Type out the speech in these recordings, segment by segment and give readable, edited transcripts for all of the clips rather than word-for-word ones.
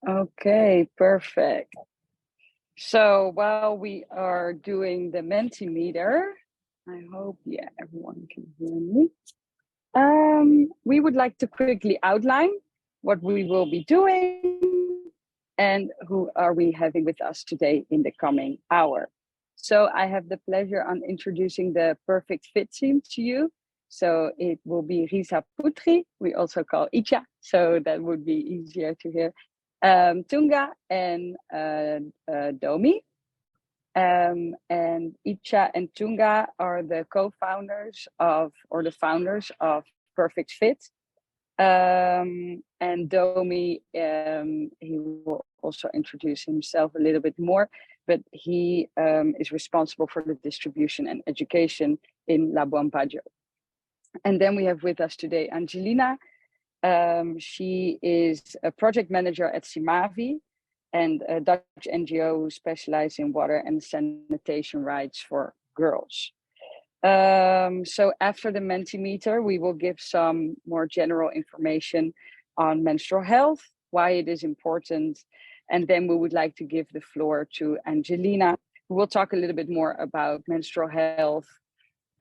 Okay, perfect. So while we are doing the Mentimeter, I hope, yeah, everyone can hear me. We would like to quickly outline what we will be doing and who are we having with us today in the coming hour. So I have the pleasure on introducing the perfect fit team to you. So it will be Risa Putri, we also call Icha, so that would be easier to hear. Tunga and Domi. And Icha and Tunga are the co-founders of, or the founders of Perfect Fit. And Domi, he will also introduce himself a little bit more, but he is responsible for the distribution and education in La Buon Paggio. And then we have with us today Angelina. She is a project manager at Simavi, and a Dutch NGO who specializes in water and sanitation rights for girls. So after the Mentimeter, we will give some more general information on menstrual health, why it is important, and then we would like to give the floor to Angelina, who will talk a little bit more about menstrual health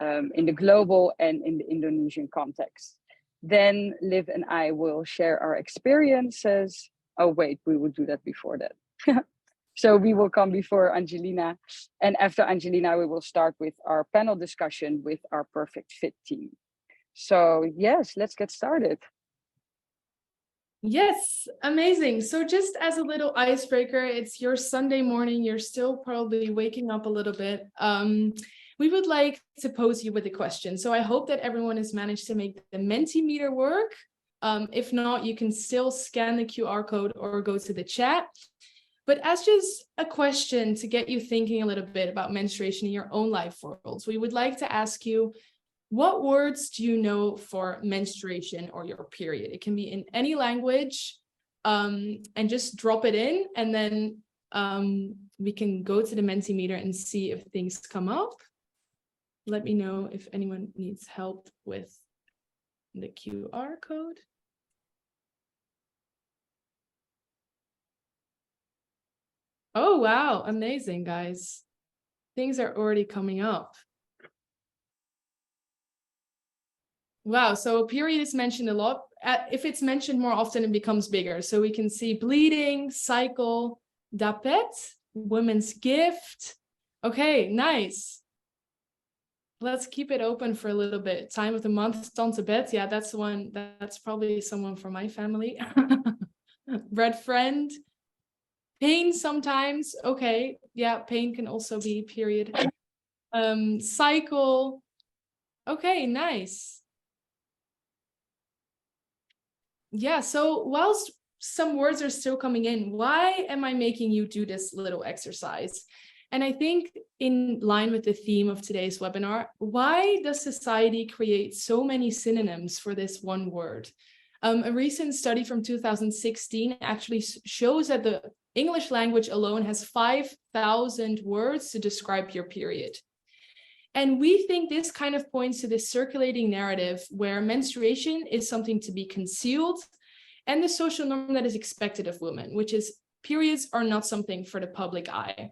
in the global and in the Indonesian context. Then Liv and I will share our experiences. Oh wait, we will do that before that. So we will come before Angelina, and after Angelina, we will start with our panel discussion with our Perfect Fit team. So yes, let's get started. Yes, amazing. So just as a little icebreaker, it's your Sunday morning, you're still probably waking up a little bit. We would like to pose you with a question. So I hope that everyone has managed to make the Mentimeter work. If not, you can still scan the QR code or go to the chat. But as just a question to get you thinking a little bit about menstruation in your own life worlds, we would like to ask you, what words do you know for menstruation or your period? It can be in any language, and just drop it in, and then we can go to the Mentimeter and see if things come up. Let me know if anyone needs help with the QR code. Oh, wow. Amazing, guys. Things are already coming up. Wow. So a period is mentioned a lot. If it's mentioned more often, it becomes bigger. So we can see bleeding, cycle, dapet, women's gift. Okay, nice. Let's keep it open for a little bit. Time of the month, Tante Bet. Yeah, that's one. That's probably someone from my family. Red friend. Pain sometimes. Okay. Yeah, pain can also be period. Cycle. Okay, nice. Yeah, so whilst some words are still coming in, why am I making you do this little exercise? And I think in line with the theme of today's webinar, why does society create so many synonyms for this one word? A recent study from 2016 actually shows that the English language alone has 5,000 words to describe your period. And we think this kind of points to this circulating narrative where menstruation is something to be concealed, and the social norm that is expected of women, which is periods are not something for the public eye.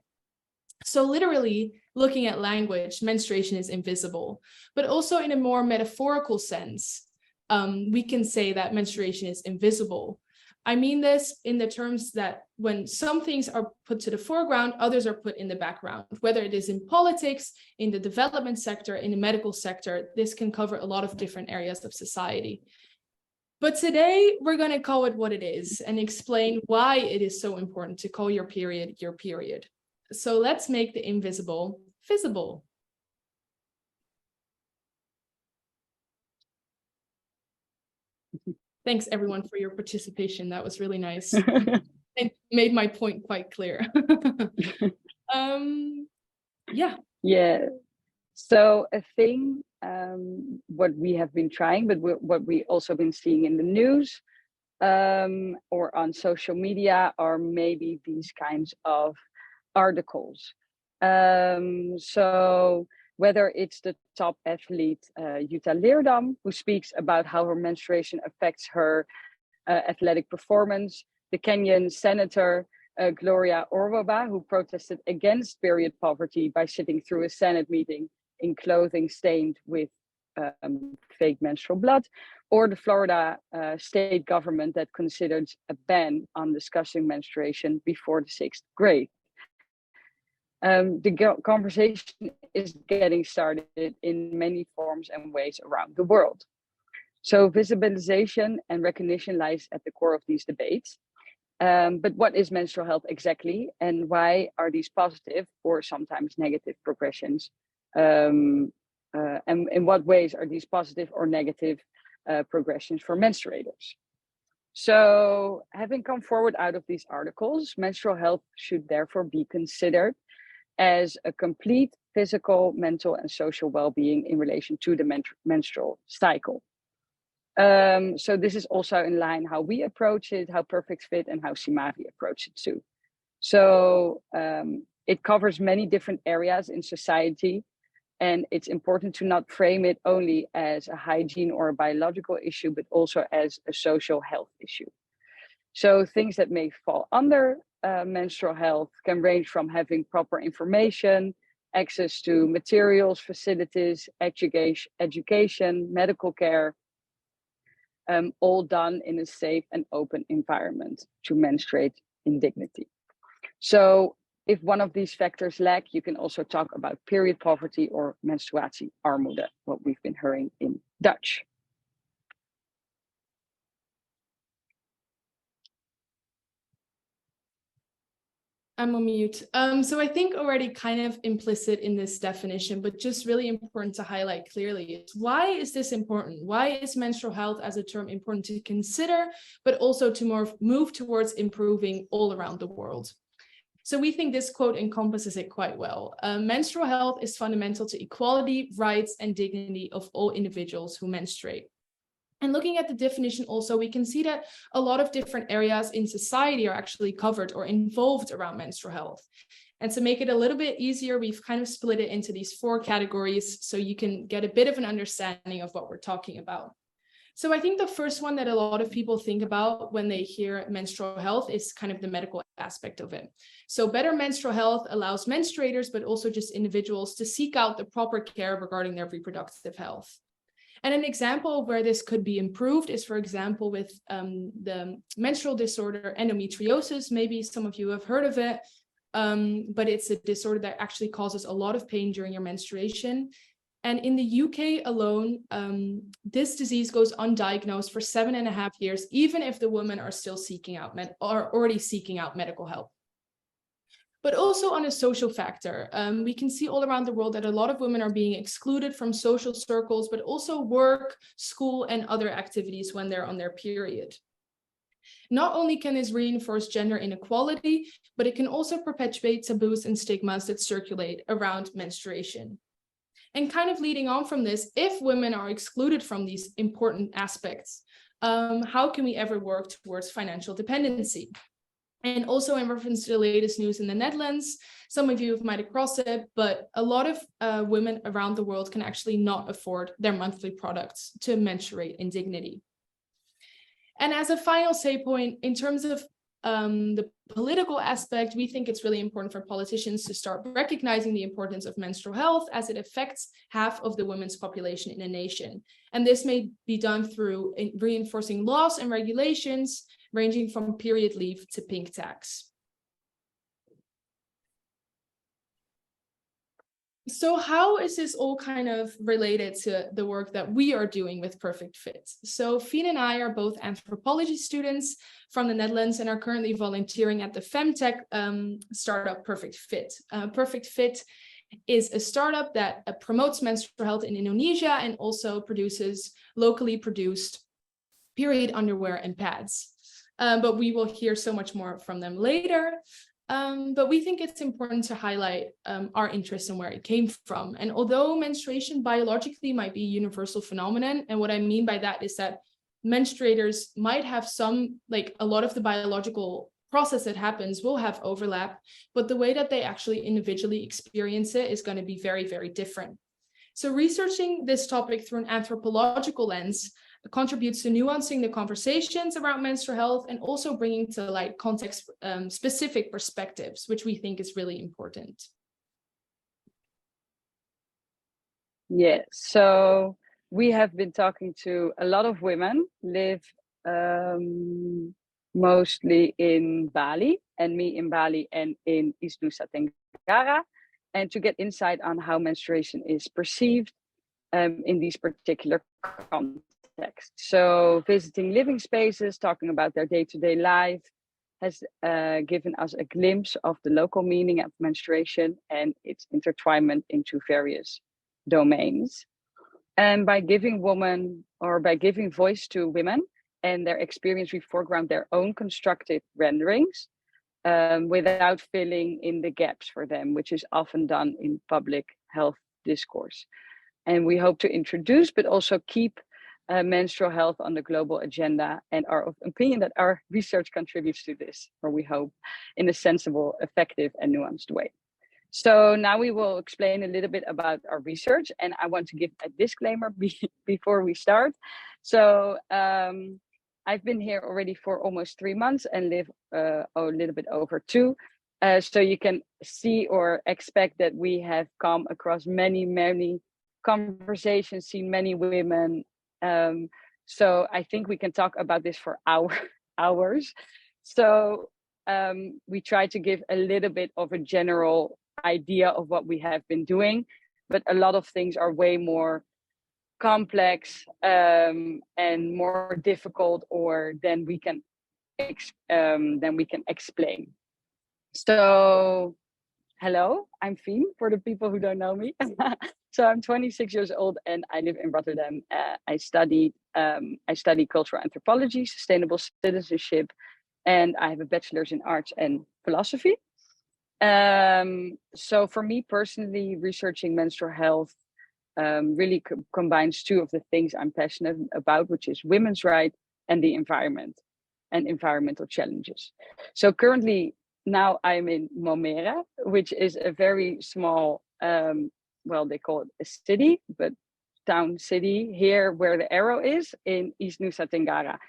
So literally, looking at language, menstruation is invisible, but also in a more metaphorical sense, we can say that menstruation is invisible. I mean this in the terms that when some things are put to the foreground, others are put in the background, whether it is in politics, in the development sector, in the medical sector. This can cover a lot of different areas of society. But today we're going to call it what it is and explain why it is so important to call your period your period. So let's make the invisible visible. Thanks everyone for your participation. That was really nice. And made my point quite clear. Yeah. So a thing, what we have been trying, but what we also been seeing in the news or on social media are maybe these kinds of articles. So whether it's the top athlete, Jutta Leerdam, who speaks about how her menstruation affects her athletic performance, the Kenyan senator Gloria Orwoba, who protested against period poverty by sitting through a Senate meeting in clothing stained with fake menstrual blood, or the Florida state government that considered a ban on discussing menstruation before the 6th grade. The conversation is getting started in many forms and ways around the world. So visibilization and recognition lies at the core of these debates. But what is menstrual health exactly, and why are these positive or sometimes negative progressions? And in what ways are these positive or negative progressions for menstruators? So, having come forward out of these articles, menstrual health should therefore be considered as a complete physical, mental, and social well-being in relation to the menstrual cycle. So this is also in line how we approach it, how Perfect Fit and how Simavi approach it too. So it covers many different areas in society, and it's important to not frame it only as a hygiene or a biological issue, but also as a social health issue. So things that may fall under menstrual health can range from having proper information, access to materials, facilities, education, medical care, all done in a safe and open environment to menstruate in dignity. So if one of these factors lack, you can also talk about period poverty or menstruatiearmoede, what we've been hearing in Dutch. I'm on mute. So I think already kind of implicit in this definition, but just really important to highlight clearly is why is this important? Why is menstrual health as a term important to consider, but also to move towards improving all around the world? So we think this quote encompasses it quite well. Menstrual health is fundamental to equality, rights, and dignity of all individuals who menstruate. And looking at the definition also, we can see that a lot of different areas in society are actually covered or involved around menstrual health. And to make it a little bit easier, we've kind of split it into these 4 categories so you can get a bit of an understanding of what we're talking about. So I think the first one that a lot of people think about when they hear menstrual health is kind of the medical aspect of it. So better menstrual health allows menstruators, but also just individuals to seek out the proper care regarding their reproductive health. And an example of where this could be improved is, for example, with the menstrual disorder endometriosis. Maybe some of you have heard of it, but it's a disorder that actually causes a lot of pain during your menstruation. And in the UK alone, this disease goes undiagnosed for 7.5 years, even if the women are still already seeking out medical help. But also on a social factor, we can see all around the world that a lot of women are being excluded from social circles, but also work, school, and other activities when they're on their period. Not only can this reinforce gender inequality, but it can also perpetuate taboos and stigmas that circulate around menstruation. And kind of leading on from this, if women are excluded from these important aspects, how can we ever work towards financial dependency? And also in reference to the latest news in the Netherlands, some of you might have crossed it, but a lot of women around the world can actually not afford their monthly products to menstruate in dignity. And as a final say point, in terms of the political aspect, we think it's really important for politicians to start recognizing the importance of menstrual health as it affects half of the women's population in a nation. And this may be done through reinforcing laws and regulations, ranging from period leave to pink tax. So how is this all kind of related to the work that we are doing with Perfect Fit? So Fien and I are both anthropology students from the Netherlands and are currently volunteering at the femtech startup Perfect Fit. Perfect Fit is a startup that promotes menstrual health in Indonesia and also produces locally produced period underwear and pads. But we will hear so much more from them later. But we think it's important to highlight our interest in where it came from. And although menstruation biologically might be a universal phenomenon, and what I mean by that is that menstruators might have a lot of the biological process that happens will have overlap, but the way that they actually individually experience it is going to be very, very different. So researching this topic through an anthropological lens, contributes to nuancing the conversations around menstrual health and also bringing to light context specific perspectives, which we think is really important. Yeah, so we have been talking to a lot of women, live mostly in Bali, and me in Bali and in East Nusa Tenggara, and to get insight on how menstruation is perceived in these particular contexts. So visiting living spaces, talking about their day-to-day life, has given us a glimpse of the local meaning of menstruation and its intertwinement into various domains. And by giving voice to women and their experience, we foreground their own constructed renderings without filling in the gaps for them, which is often done in public health discourse. And we hope to introduce, but also keep menstrual health on the global agenda, and are of opinion that our research contributes to this, or we hope, in a sensible, effective, and nuanced way. So now we will explain a little bit about our research, and I want to give a disclaimer before we start. So I've been here already for almost 3 months and live a little bit over 2. So you can see or expect that we have come across many conversations, seen many women. So I think we can talk about this for hours. So we try to give a little bit of a general idea of what we have been doing, but a lot of things are way more complex and more difficult, or than we can explain. So hello, I'm Fien, for the people who don't know me. So I'm 26 years old and I live in Rotterdam. I study cultural anthropology, sustainable citizenship, and I have a bachelor's in arts and philosophy. So for me personally, researching menstrual health really combines 2 of the things I'm passionate about, which is women's rights and the environment and environmental challenges. So currently now I'm in Momere, which is a very small, they call it a city, but town city here where the arrow is in East Nusa Tenggara.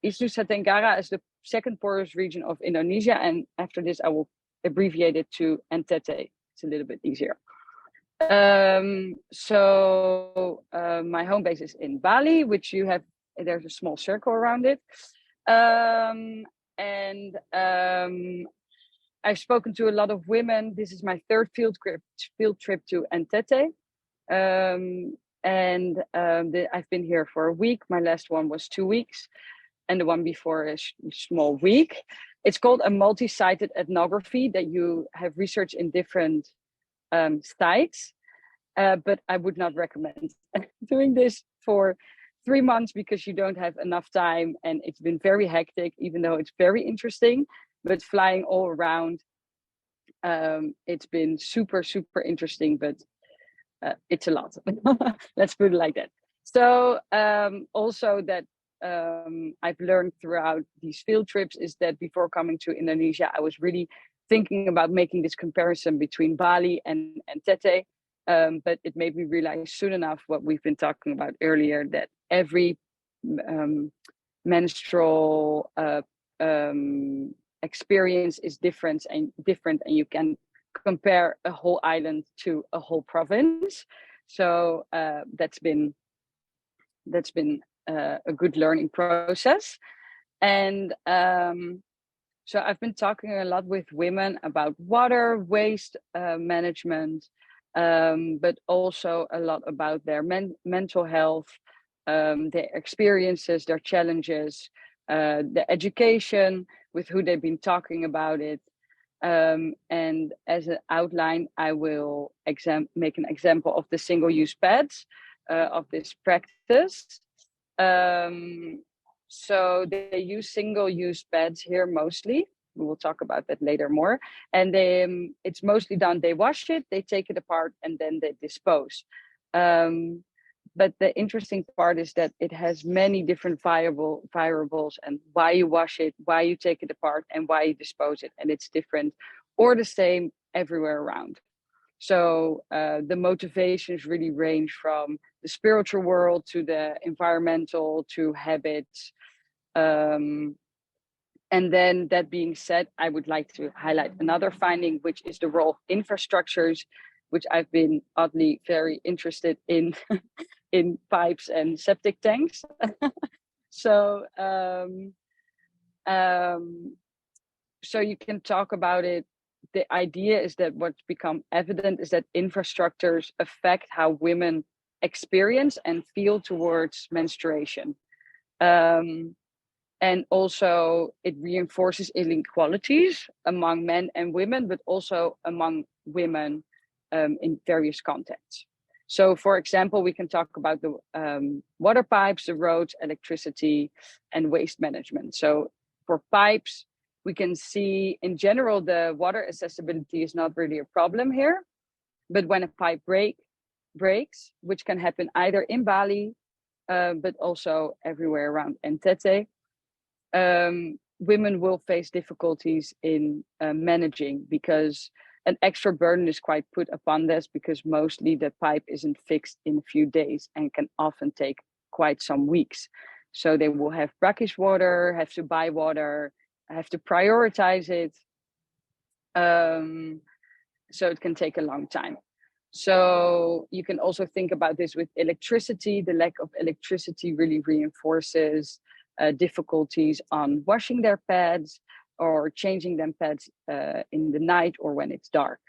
East Nusa Tenggara is the second poorest region of Indonesia, and after this I will abbreviate it to NTT. It's a little bit easier. My home base is in Bali, which there's a small circle around it. I've spoken to a lot of women. This is my 3rd field trip to NTT. I've been here for a week. My last one was 2 weeks, and the one before a small week. It's called a multi-sited ethnography that you have research in different sites, but I would not recommend doing this for 3 months because you don't have enough time, and it's been very hectic, even though it's very interesting. But flying all around, it's been super interesting, but it's a lot. Let's put it like that. So also that I've learned throughout these field trips is that before coming to Indonesia, I was really thinking about making this comparison between Bali and Tete, but it made me realize soon enough what we've been talking about earlier, that every menstrual experience is different, and you can compare a whole island to a whole province. So that's been a good learning process. And so I've been talking a lot with women about water, waste management, but also a lot about their mental health, their experiences, their challenges, the education, with who they've been talking about it. And as an outline, I will make an example of the single-use pads of this practice. So they use single-use pads here mostly. We will talk about that later more. And it's mostly done, they wash it, they take it apart, and then they dispose. But the interesting part is that it has many different variables, and why you wash it, why you take it apart, and why you dispose it. And it's different or the same everywhere around. So the motivations really range from the spiritual world to the environmental to habits. And then that being said, I would like to highlight another finding, which is the role of infrastructures, which I've been oddly very interested in in pipes and septic tanks. So so you can talk about it. The idea is that what's become evident is that infrastructures affect how women experience and feel towards menstruation. And also it reinforces inequalities among men and women, but also among women in various contexts. So for example, we can talk about the water pipes, the roads, electricity, and waste management. So for pipes, we can see in general, the water accessibility is not really a problem here. But when a pipe breaks, which can happen either in Bali, but also everywhere around NTT, women will face difficulties in managing, because an extra burden is quite put upon this, because mostly the pipe isn't fixed in a few days and can often take quite some weeks. So they will have brackish water, have to buy water, have to prioritize it. So it can take a long time. So you can also think about this with electricity. The lack of electricity really reinforces difficulties on washing their pads or changing them pads in the night or when it's dark.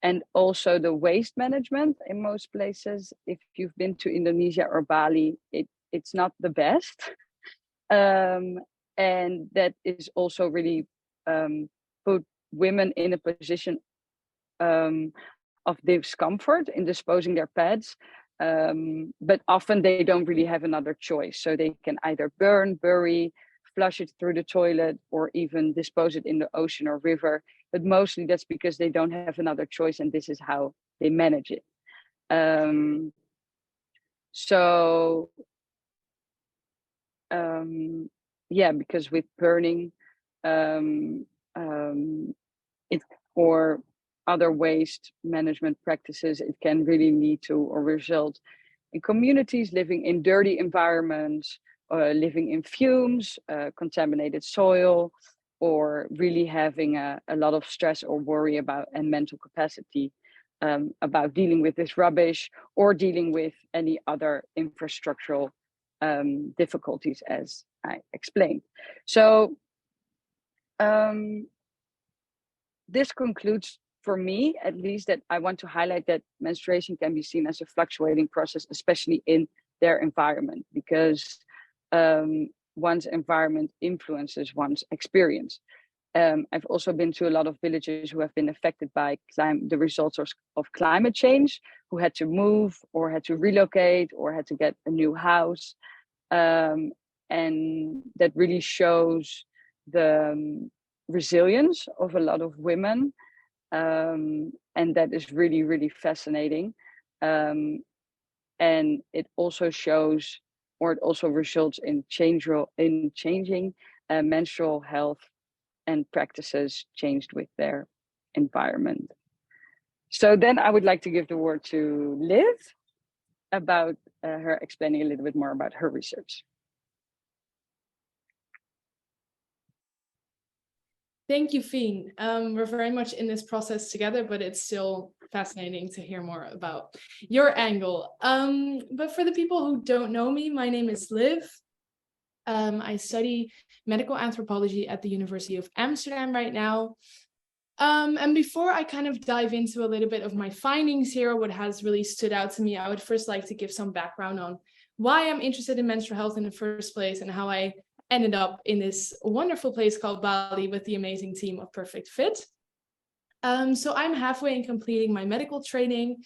And also the waste management in most places. If you've been to Indonesia or Bali, it's not the best. And that is also really put women in a position of discomfort in disposing their pads. But often they don't really have another choice. So they can either burn, bury, flush it through the toilet, or even dispose it in the ocean or river. But mostly that's because they don't have another choice, and this is how they manage it. Yeah, because with burning, it or other waste management practices, it can really lead to or result in communities living in dirty environments, living in fumes, contaminated soil, or really having a lot of stress or worry about and mental capacity about dealing with this rubbish or dealing with any other infrastructural difficulties, as I explained. So this concludes, for me at least, that I want to highlight that menstruation can be seen as a fluctuating process, especially in their environment, because one's environment influences one's experience. I've also been to a lot of villages who have been affected by the results of climate change, who had to move or had to relocate or had to get a new house. And that really shows the resilience of a lot of women. And that is really, really fascinating. And it also shows, or it also results in changing menstrual health and practices changed with their environment. So then I would like to give the word to Liv about her explaining a little bit more about her research. Thank you, Fien. We're very much in this process together, but it's still fascinating to hear more about your angle. But for the people who don't know me, my name is Liv. I study medical anthropology at the University of Amsterdam right now. And before I kind of dive into a little bit of my findings here, what has really stood out to me, I would first like to give some background on why I'm interested in menstrual health in the first place and how I ended up in this wonderful place called Bali with the amazing team of Perfect Fit. So I'm halfway in completing my medical training.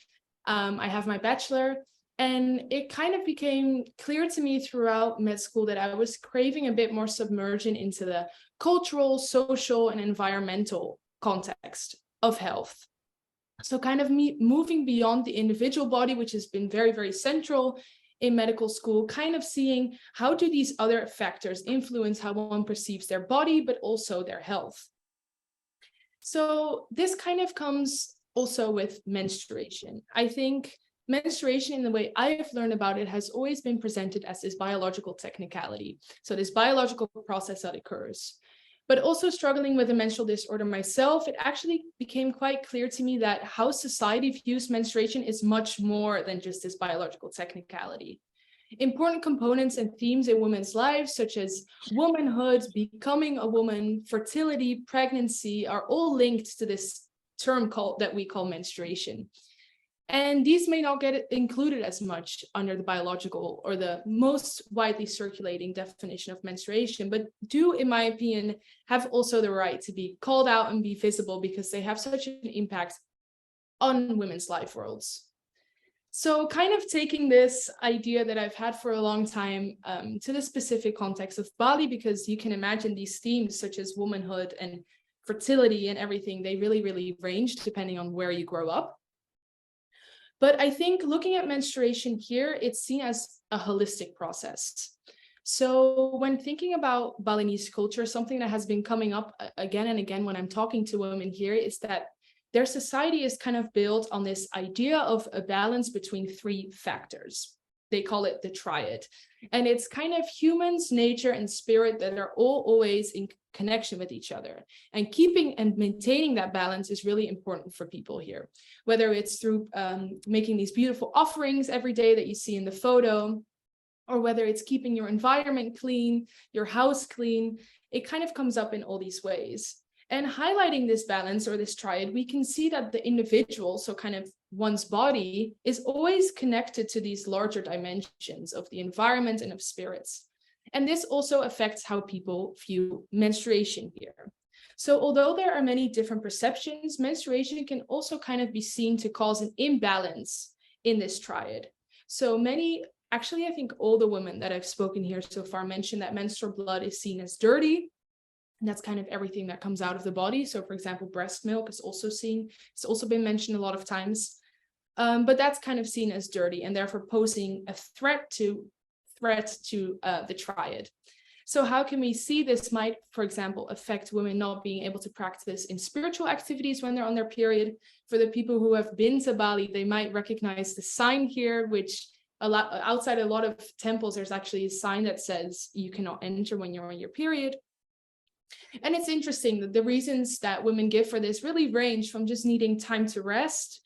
I have my bachelor, and it kind of became clear to me throughout med school that I was craving a bit more submersion into the cultural, social, and environmental context of health. So kind of me moving beyond the individual body, which has been very, very central in medical school, kind of seeing how do these other factors influence how one perceives their body, but also their health. So this kind of comes also with menstruation. I think menstruation, in the way I've learned about it, has always been presented as this biological technicality. So this biological process that occurs. But also struggling with a menstrual disorder myself, it actually became quite clear to me that how society views menstruation is much more than just this biological technicality. Important components and themes in women's lives, such as womanhood, becoming a woman, fertility, pregnancy, are all linked to this term that we call menstruation. And these may not get included as much under the biological or the most widely circulating definition of menstruation, but do, in my opinion, have also the right to be called out and be visible because they have such an impact on women's life worlds. So kind of taking this idea that I've had for a long time to the specific context of Bali, because you can imagine these themes such as womanhood and fertility and everything, they really, really range depending on where you grow up. But I think looking at menstruation here, it's seen as a holistic process. So when thinking about Balinese culture, something that has been coming up again and again when I'm talking to women here is that their society is kind of built on this idea of a balance between three factors. They call it the triad. And it's kind of humans, nature, and spirit that are all always in connection with each other. And keeping and maintaining that balance is really important for people here, whether it's through making these beautiful offerings every day that you see in the photo, or whether it's keeping your environment clean, your house clean. It kind of comes up in all these ways. And highlighting this balance or this triad, we can see that the individual, so kind of one's body, is always connected to these larger dimensions of the environment and of spirits. And this also affects how people view menstruation here. So although there are many different perceptions, menstruation can also kind of be seen to cause an imbalance in this triad. So actually, I think all the women that I've spoken here so far mentioned that menstrual blood is seen as dirty. And that's kind of everything that comes out of the body. So for example, breast milk is also it's also been mentioned a lot of times. But that's kind of seen as dirty and therefore posing a threat to the triad. So how can we see this might, for example, affect women not being able to practice in spiritual activities when they're on their period? For the people who have been to Bali, they might recognize the sign here, which outside a lot of temples, there's actually a sign that says you cannot enter when you're on your period. And it's interesting that the reasons that women give for this really range from just needing time to rest.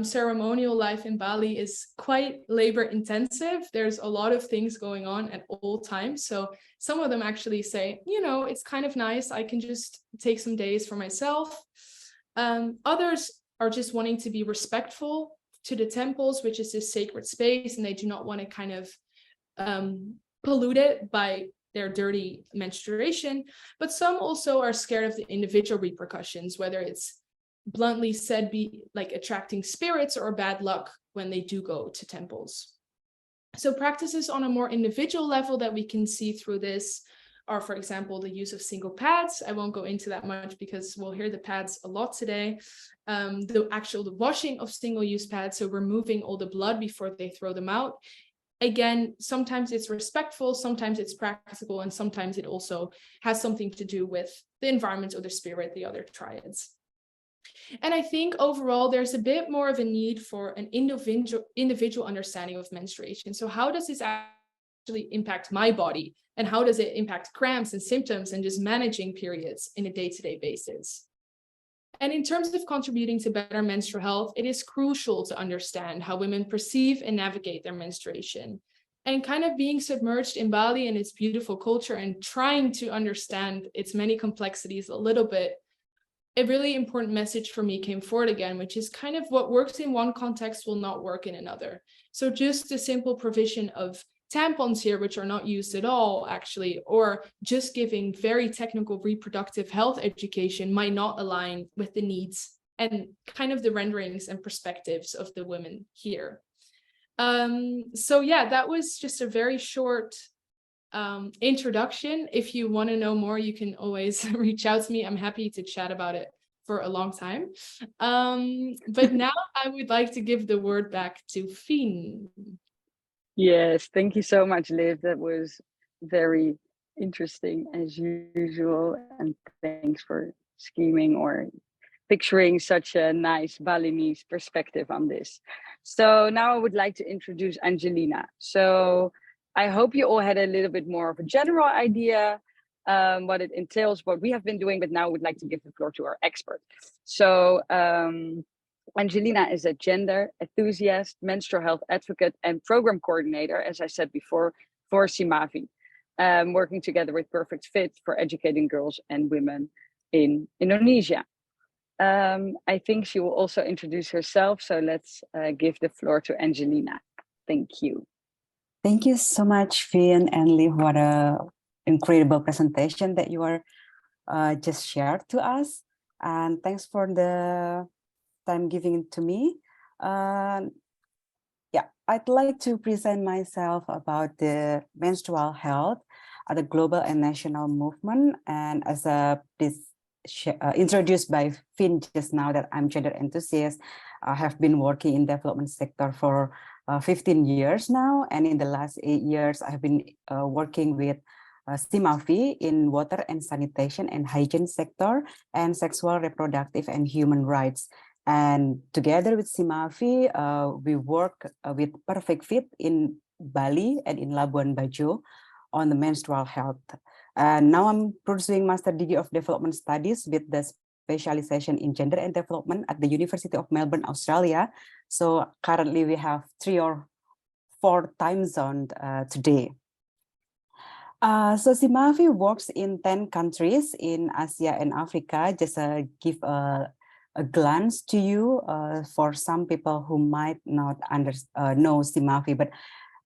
Ceremonial life in Bali is quite labor intensive. There's a lot of things going on at all times. So some of them actually say, it's kind of nice. I can just take some days for myself. Others are just wanting to be respectful to the temples, which is this sacred space, and they do not want to kind of pollute it by their dirty menstruation. But some also are scared of the individual repercussions, whether it's bluntly said be like attracting spirits or bad luck when they do go to temples. So practices on a more individual level that we can see through this are, for example, the use of single pads. I won't go into that much because we'll hear the pads a lot today. The washing of single-use pads, so removing all the blood before they throw them out. Again, sometimes it's respectful, sometimes it's practical, and sometimes it also has something to do with the environment or the spirit, the other triads. And I think overall, there's a bit more of a need for an individual understanding of menstruation. So how does this actually impact my body? And how does it impact cramps and symptoms and just managing periods in a day-to-day basis? And in terms of contributing to better menstrual health, it is crucial to understand how women perceive and navigate their menstruation. And kind of being submerged in Bali and its beautiful culture and trying to understand its many complexities a little bit, a really important message for me came forward again, which is kind of what works in one context will not work in another. So just the simple provision of tampons here, which are not used at all, actually, or just giving very technical reproductive health education might not align with the needs and kind of the renderings and perspectives of the women here. So yeah, that was just a very short introduction. If you want to know more, you can always reach out to me. I'm happy to chat about it for a long time. But now I would like to give the word back to Fien. Yes, thank you so much, Liv. That was very interesting as usual. And thanks for scheming or picturing such a nice Balinese perspective on this. So now I would like to introduce Angelina. So I hope you all had a little bit more of a general idea what it entails, what we have been doing, but now I would like to give the floor to our expert. So Angelina is a gender enthusiast, menstrual health advocate, and program coordinator, as I said before, for CIMAVI, working together with Perfect Fit for educating girls and women in Indonesia. I think she will also introduce herself, so let's give the floor to Angelina. Thank you. Thank you so much, Finn and Liv. What a incredible presentation that you are just shared to us. And thanks for the time giving to me. Yeah, I'd like to present myself about the menstrual health at a global and national movement. And as introduced by Finn just now, that I'm gender enthusiast. I have been working in development sector for 15 years now. And in the last 8 years, I've been working with CIMAVI in water and sanitation and hygiene sector and sexual, reproductive and human rights. And together with CIMAVI, we work with Perfect Fit in Bali and in Labuan Bajo on the menstrual health. And now I'm pursuing Master Degree of Development Studies with the specialization in gender and development at the University of Melbourne, Australia. So currently we have 3 or 4 time zones today. So CIMAVI works in 10 countries in Asia and Africa. Just give a glance to you for some people who might not know CIMAVI, but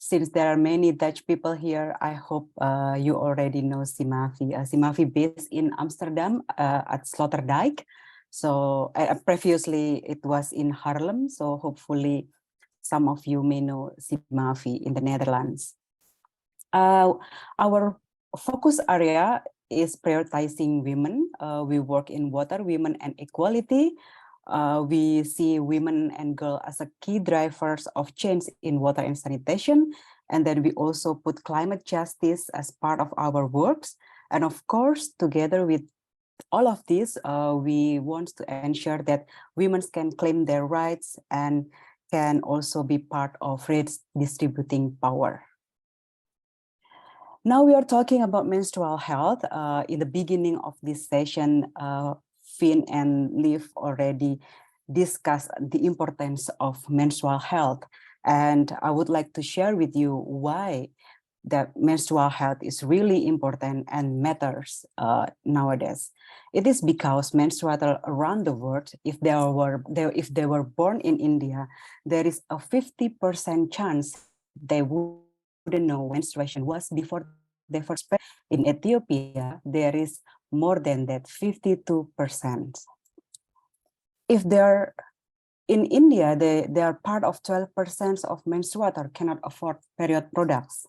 since there are many Dutch people here, I hope you already know CIMAVI. CIMAVI based in Amsterdam at Sloterdijk. So previously it was in Haarlem. So hopefully some of you may know CIMAVI in the Netherlands. Our focus area is prioritizing women. We work in water, women and equality. We see women and girls as a key drivers of change in water and sanitation. And then we also put climate justice as part of our works. And of course, together with all of this, we want to ensure that women can claim their rights and can also be part of redistributing power. Now we are talking about menstrual health. In the beginning of this session, Finn and Liv already discussed the importance of menstrual health. And I would like to share with you why that menstrual health is really important and matters nowadays. It is because menstruators around the world, if they were born in India, there is a 50% chance they wouldn't know menstruation was before they first. In Ethiopia, there is more than that, 52%. If they're in India, they are part of 12% of menstruators cannot afford period products.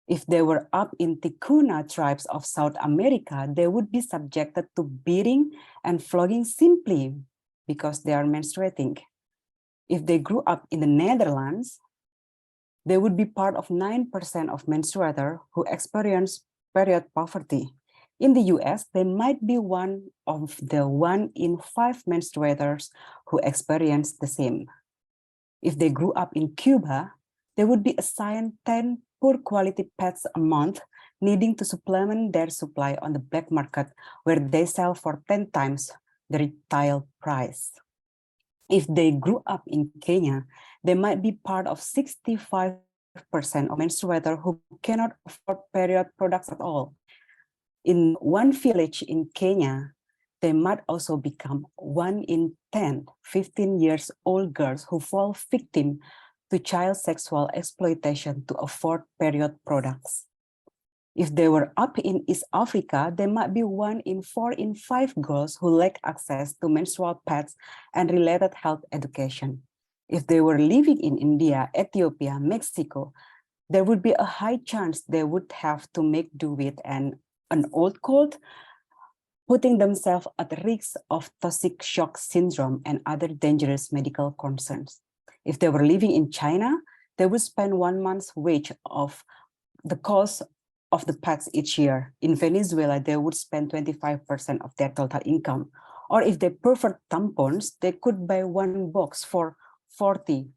If they were up in Ticuna tribes of South America, they would be subjected to beating and flogging simply because they are menstruating. If they grew up in the Netherlands, they would be part of 9% of menstruators who experience period poverty. In the US, they might be one of the 1 in 5 menstruators who experience the same. If they grew up in Cuba, they would be assigned 10 poor quality pads a month, needing to supplement their supply on the black market, where they sell for 10 times the retail price. If they grew up in Kenya, they might be part of 65% of menstruators who cannot afford period products at all. In one village in Kenya, they might also become 1 in 10 15-year-old girls who fall victim to child sexual exploitation to afford period products. If they were up in East Africa, they might be 1 in 4 in 5 girls who lack access to menstrual pads and related health education. If they were living in India, Ethiopia, Mexico, there would be a high chance they would have to make do with an old cold, putting themselves at risk of toxic shock syndrome and other dangerous medical concerns. If they were living in China, they would spend 1 month's wage of the cost of the pads each year. In Venezuela, they would spend 25% of their total income. Or if they prefer tampons, they could buy one box for 40,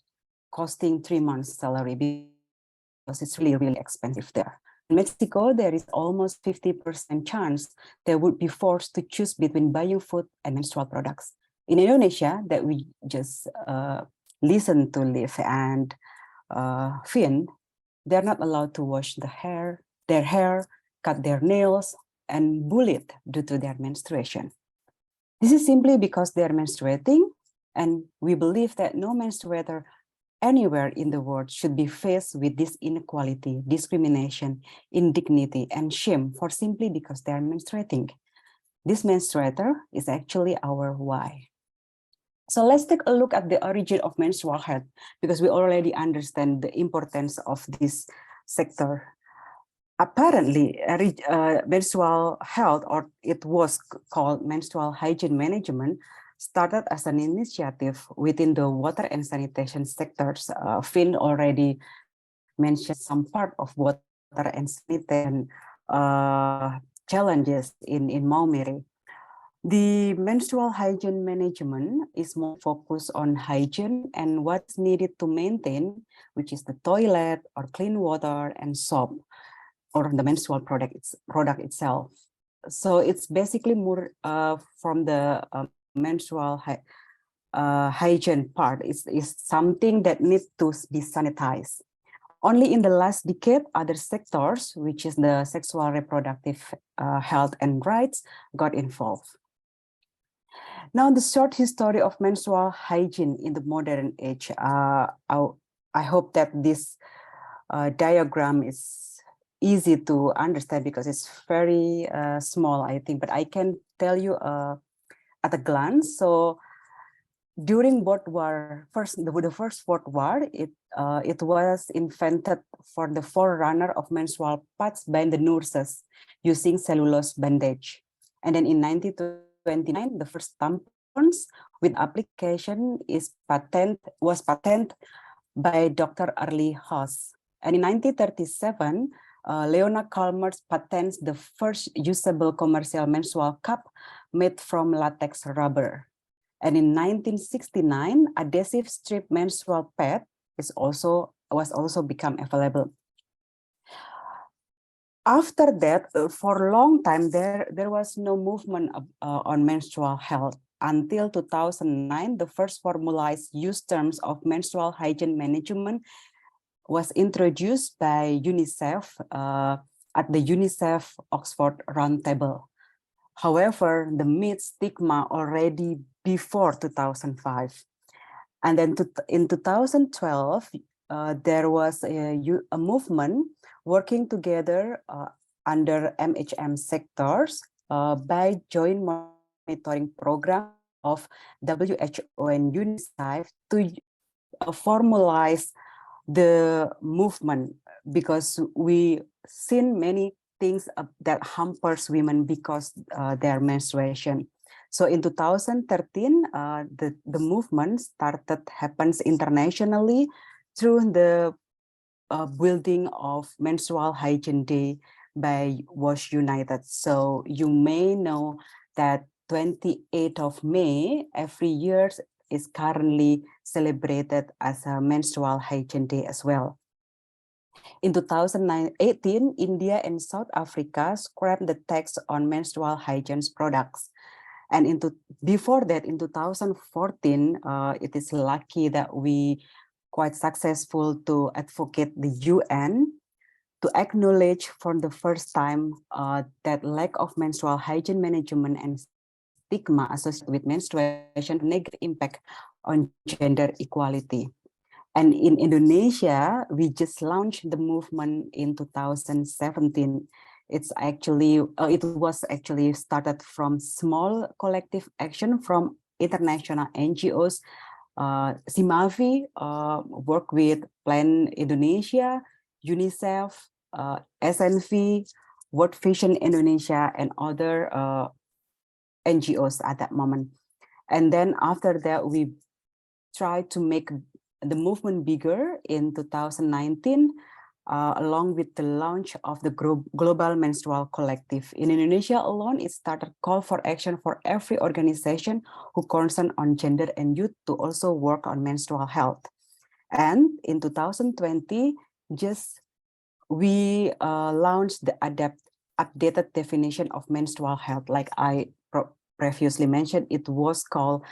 costing 3 months' salary because it's really, really expensive there. In Mexico, there is almost 50% chance they would be forced to choose between buying food and menstrual products. In Indonesia, that we just listen to Liv and Finn, they're not allowed to wash their hair, cut their nails, and bullied due to their menstruation. This is simply because they're menstruating, and we believe that no menstruator anywhere in the world should be faced with this inequality, discrimination, indignity, and shame for simply because they are menstruating. This menstruator is actually our why. So let's take a look at the origin of menstrual health, because we already understand the importance of this sector. Apparently, menstrual health, or it was called menstrual hygiene management, started as an initiative within the water and sanitation sectors. Finn already mentioned some part of water and sanitation challenges in Maumere. The menstrual hygiene management is more focused on hygiene and what's needed to maintain, which is the toilet or clean water and soap, or the menstrual product itself. So it's basically more from the menstrual hygiene part. It's something that needs to be sanitized. Only in the last decade, other sectors, which is the sexual reproductive health and rights, got involved. Now, the short history of menstrual hygiene in the modern age. I hope that this diagram is easy to understand because it's very small, I think, but I can tell you at a glance. So during World War the first World War, it was invented for the forerunner of menstrual pads by the nurses using cellulose bandage. And then in 1929, the first tampons with application was patented by Dr. Early Haas. And in 1937, Leona Kalmer's patents the first usable commercial menstrual cup made from latex rubber. And in 1969, adhesive strip menstrual pad was also become available. After that, for a long time, there was no movement on menstrual health until 2009. The first formalized use terms of menstrual hygiene management was introduced by UNICEF at the UNICEF Oxford Roundtable. However, the myth stigma already before 2005. And then in 2012, there was a movement working together under MHM sectors by joint monitoring program of WHO and UNICEF to formalize the movement, because we seen many things that hampers women because their menstruation. So in 2013, the movement happens internationally through the building of Menstrual Hygiene Day by WASH United. So you may know that 28th of May every year is currently celebrated as a Menstrual Hygiene Day as well. In 2018, India and South Africa scrapped the tax on menstrual hygiene products. And before that, in 2014, it is lucky that we quite successful to advocate the UN to acknowledge for the first time that lack of menstrual hygiene management and stigma associated with menstruation negative impact on gender equality. And in Indonesia, we just launched the movement in 2017. It was actually started from small collective action from international NGOs. Simavi work with Plan Indonesia, UNICEF, SNV, World Vision Indonesia, and other NGOs at that moment. And then after that, we tried to make the movement bigger in 2019 along with the launch of the Global Menstrual Collective. In Indonesia alone, it started call for action for every organization who concerned on gender and youth to also work on menstrual health. And in 2020, we launched the updated definition of menstrual health. Like I previously mentioned, it was called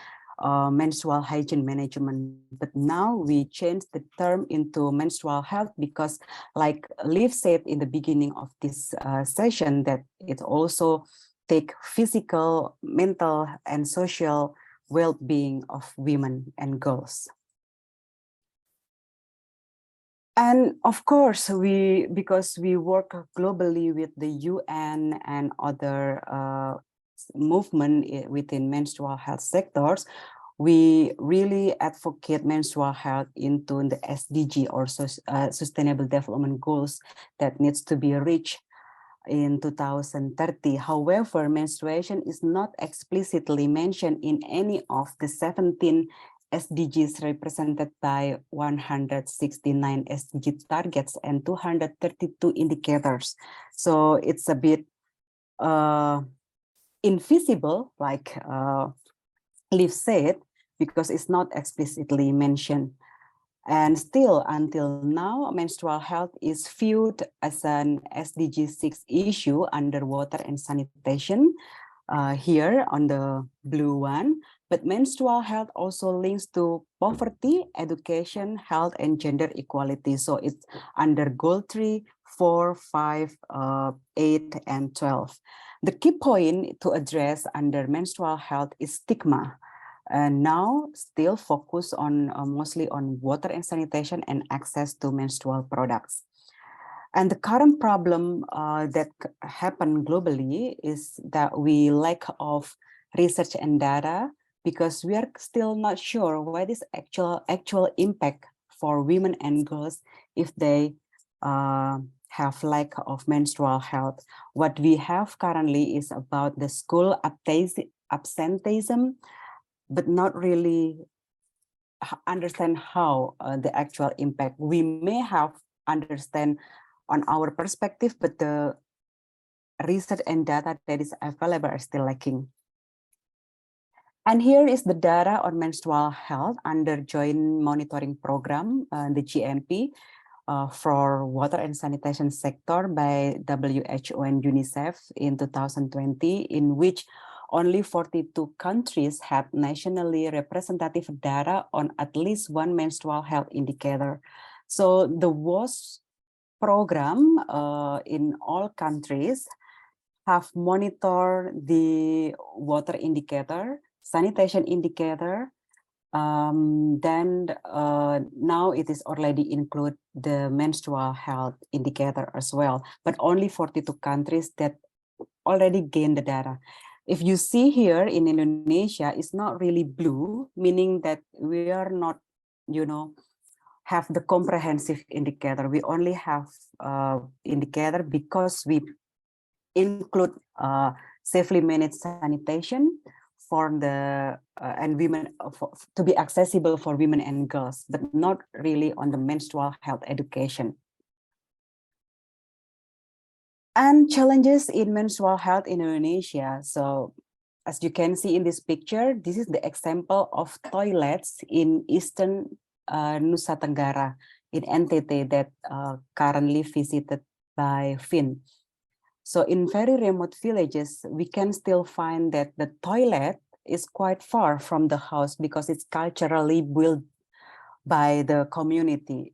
menstrual hygiene management, but now we changed the term into menstrual health because, like Liv said in the beginning of this session, that it also take physical, mental, and social well-being of women and girls. And of course, because we work globally with the UN and other movement within menstrual health sectors, we really advocate menstrual health into the SDG, or Sustainable Development Goals, that needs to be reached in 2030. However, menstruation is not explicitly mentioned in any of the 17 SDGs represented by 169 SDG targets and 232 indicators. So it's a bit invisible, like Liv said, because it's not explicitly mentioned. And still, until now, menstrual health is viewed as an SDG 6 issue under water and sanitation, here on the blue one. But menstrual health also links to poverty, education, health, and gender equality. So it's under goal 3, 4, 5, 8, and 12. The key point to address under menstrual health is stigma. And now still focus on mostly on water and sanitation and access to menstrual products. And the current problem that happen globally is that we lack of research and data, because we are still not sure what is actual impact for women and girls if they have lack of menstrual health. What we have currently is about the school absenteeism, but not really understand how the actual impact. We may have understand on our perspective, but the research and data that is available are still lacking. And here is the data on menstrual health under Joint Monitoring Program, the GMP, for water and sanitation sector by WHO and UNICEF in 2020, in which only 42 countries had nationally representative data on at least one menstrual health indicator. So the WASH program in all countries have monitored the water indicator, sanitation indicator, then now it is already include the menstrual health indicator as well, but only 42 countries that already gained the data. If you see here in Indonesia, it's not really blue, meaning that we are not, have the comprehensive indicator. We only have indicator because we include safely managed sanitation for the and women, to be accessible for women and girls, but not really on the menstrual health education. And challenges in menstrual health in Indonesia. So as you can see in this picture, this is the example of toilets in Eastern Nusa Tenggara in NTT that currently visited by Finn. So in very remote villages, we can still find that the toilet is quite far from the house because it's culturally built by the community.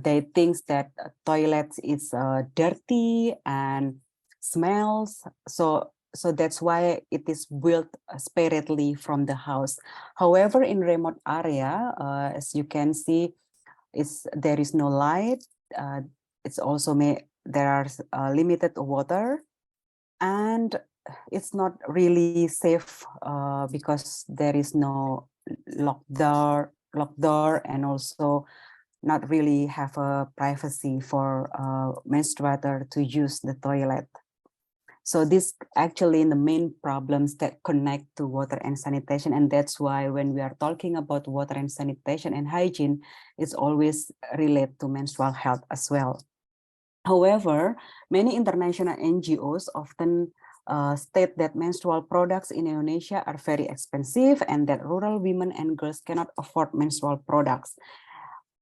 They think that toilets is dirty and smells. So that's why it is built separately from the house. However, in remote area, as you can see, there is no light. It's also there are limited water, and it's not really safe because there is no locked door, and also not really have a privacy for menstruator to use the toilet. So this actually the main problems that connect to water and sanitation, and that's why when we are talking about water and sanitation and hygiene, it's always related to menstrual health as well. However, many international NGOs often state that menstrual products in Indonesia are very expensive and that rural women and girls cannot afford menstrual products.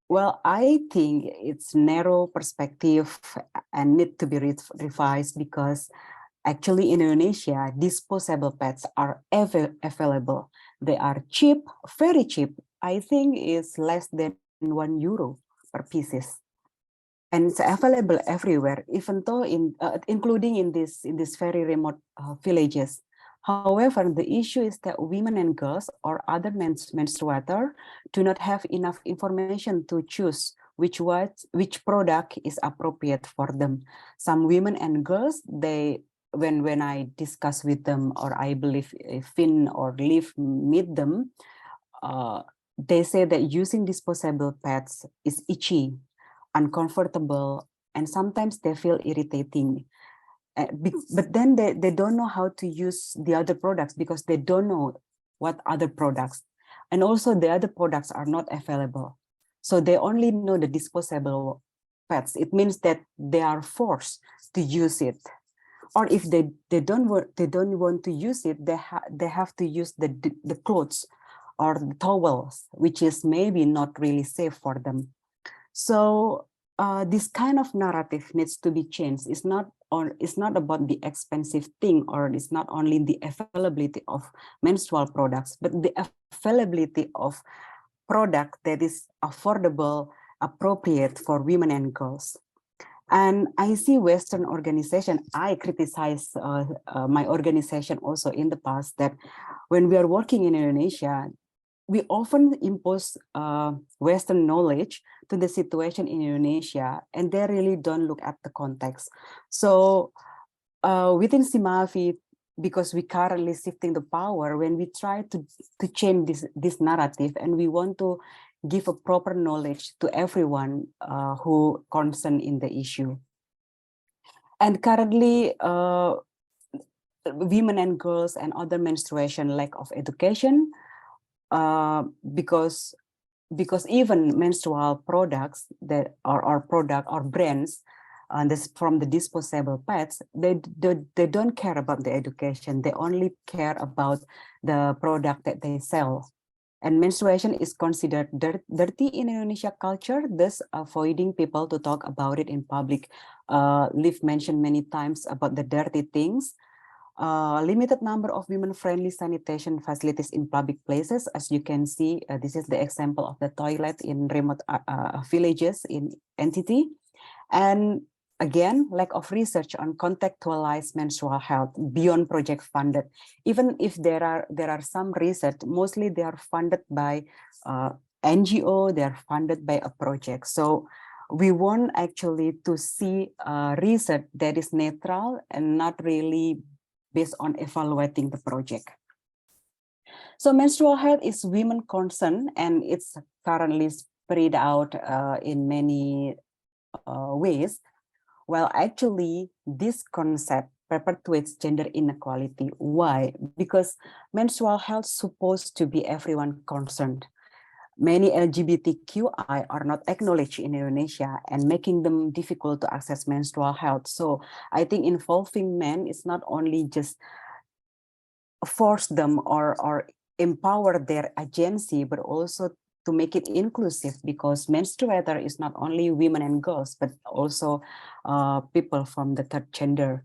Well, I think it's narrow perspective and need to be revised because actually in Indonesia, disposable pads are available. They are cheap, very cheap. I think it's less than €1 per pieces. And it's available everywhere, even though including in this very remote villages. However, the issue is that women and girls or other menstruator do not have enough information to choose which product is appropriate for them. Some women and girls, when I discuss with them, or I believe Finn or Liv meet them, they say that using disposable pads is itchy, uncomfortable, and sometimes they feel irritating. But then they don't know how to use the other products because they don't know what other products. And also the other products are not available. So they only know the disposable pads. It means that they are forced to use it. Or if they don't want to use it, they have to use the clothes or the towels, which is maybe not really safe for them. So this kind of narrative needs to be changed. It's not about the expensive thing, or it's not only the availability of menstrual products, but the availability of product that is affordable, appropriate for women and girls. And I see Western organization, I criticize my organization also in the past, that when we are working in Indonesia, we often impose Western knowledge to the situation in Indonesia, and they really don't look at the context. So within Simavi, because we currently shifting the power, when we try to change this narrative, and we want to give a proper knowledge to everyone who concerned in the issue. And currently, women and girls and other menstruation lack of education, because even menstrual products that are product or brands this from the disposable pads, they don't care about the education. They only care about the product that they sell. And menstruation is considered dirty in Indonesia culture, thus avoiding people to talk about it in public. Liv mentioned many times about the dirty things. Limited number of women-friendly sanitation facilities in public places. As you can see, this is the example of the toilet in remote villages in NTT. And again, lack of research on contextualized menstrual health beyond project funded. Even if there are some research, mostly they are funded by NGO, they are funded by a project. So we want actually to see research that is neutral and not really based on evaluating the project. So menstrual health is women concern, and it's currently spread out in many ways. Well, actually, this concept perpetuates gender inequality. Why? Because menstrual health is supposed to be everyone concerned. Many LGBTQI are not acknowledged in Indonesia, and making them difficult to access menstrual health. So I think involving men is not only just force them or empower their agency, but also to make it inclusive, because menstruator is not only women and girls, but also people from the third gender.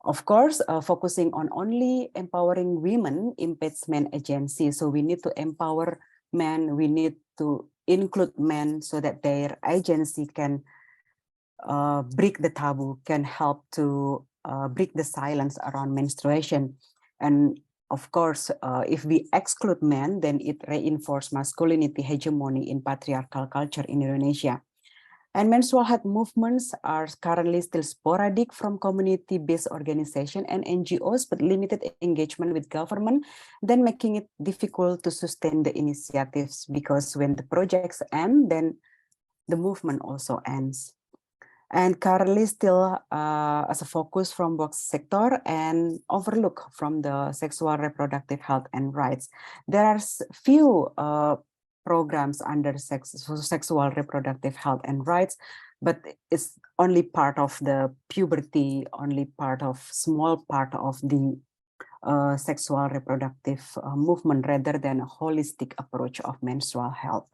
Of course, focusing on only empowering women impedes men agency. So we need to empower men, we need to include men so that their agency can break the taboo, can help to break the silence around menstruation. And of course, if we exclude men, then it reinforces masculinity hegemony in patriarchal culture in Indonesia. And menstrual health movements are currently still sporadic from community-based organizations and NGOs, but limited engagement with government, then making it difficult to sustain the initiatives, because when the projects end, then the movement also ends. And currently still as a focus from work sector and overlook from the sexual reproductive health and rights. There are few programs under sexual reproductive health and rights, but it's only part of the puberty, only part of small part of the sexual reproductive movement rather than a holistic approach of menstrual health.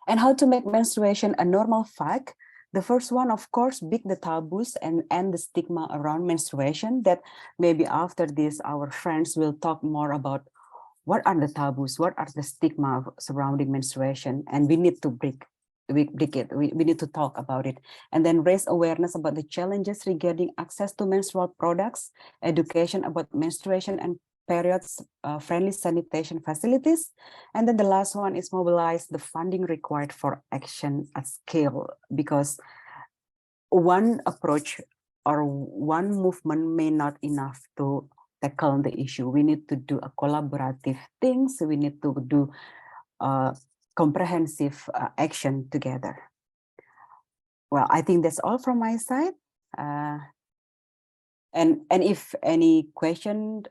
And how to make menstruation a normal fact? The first one, of course, break the taboos and end the stigma around menstruation. That maybe after this, our friends will talk more about what are the taboos, what are the stigma surrounding menstruation, and we need to break it. We need to talk about it, and then raise awareness about the challenges regarding access to menstrual products, education about menstruation and periods friendly sanitation facilities, and then the last one is mobilize the funding required for action at scale, because one approach or one movement may not enough to tackle the issue. We need to do a collaborative things. We need to do comprehensive action together. Well, I think that's all from my side. And if any question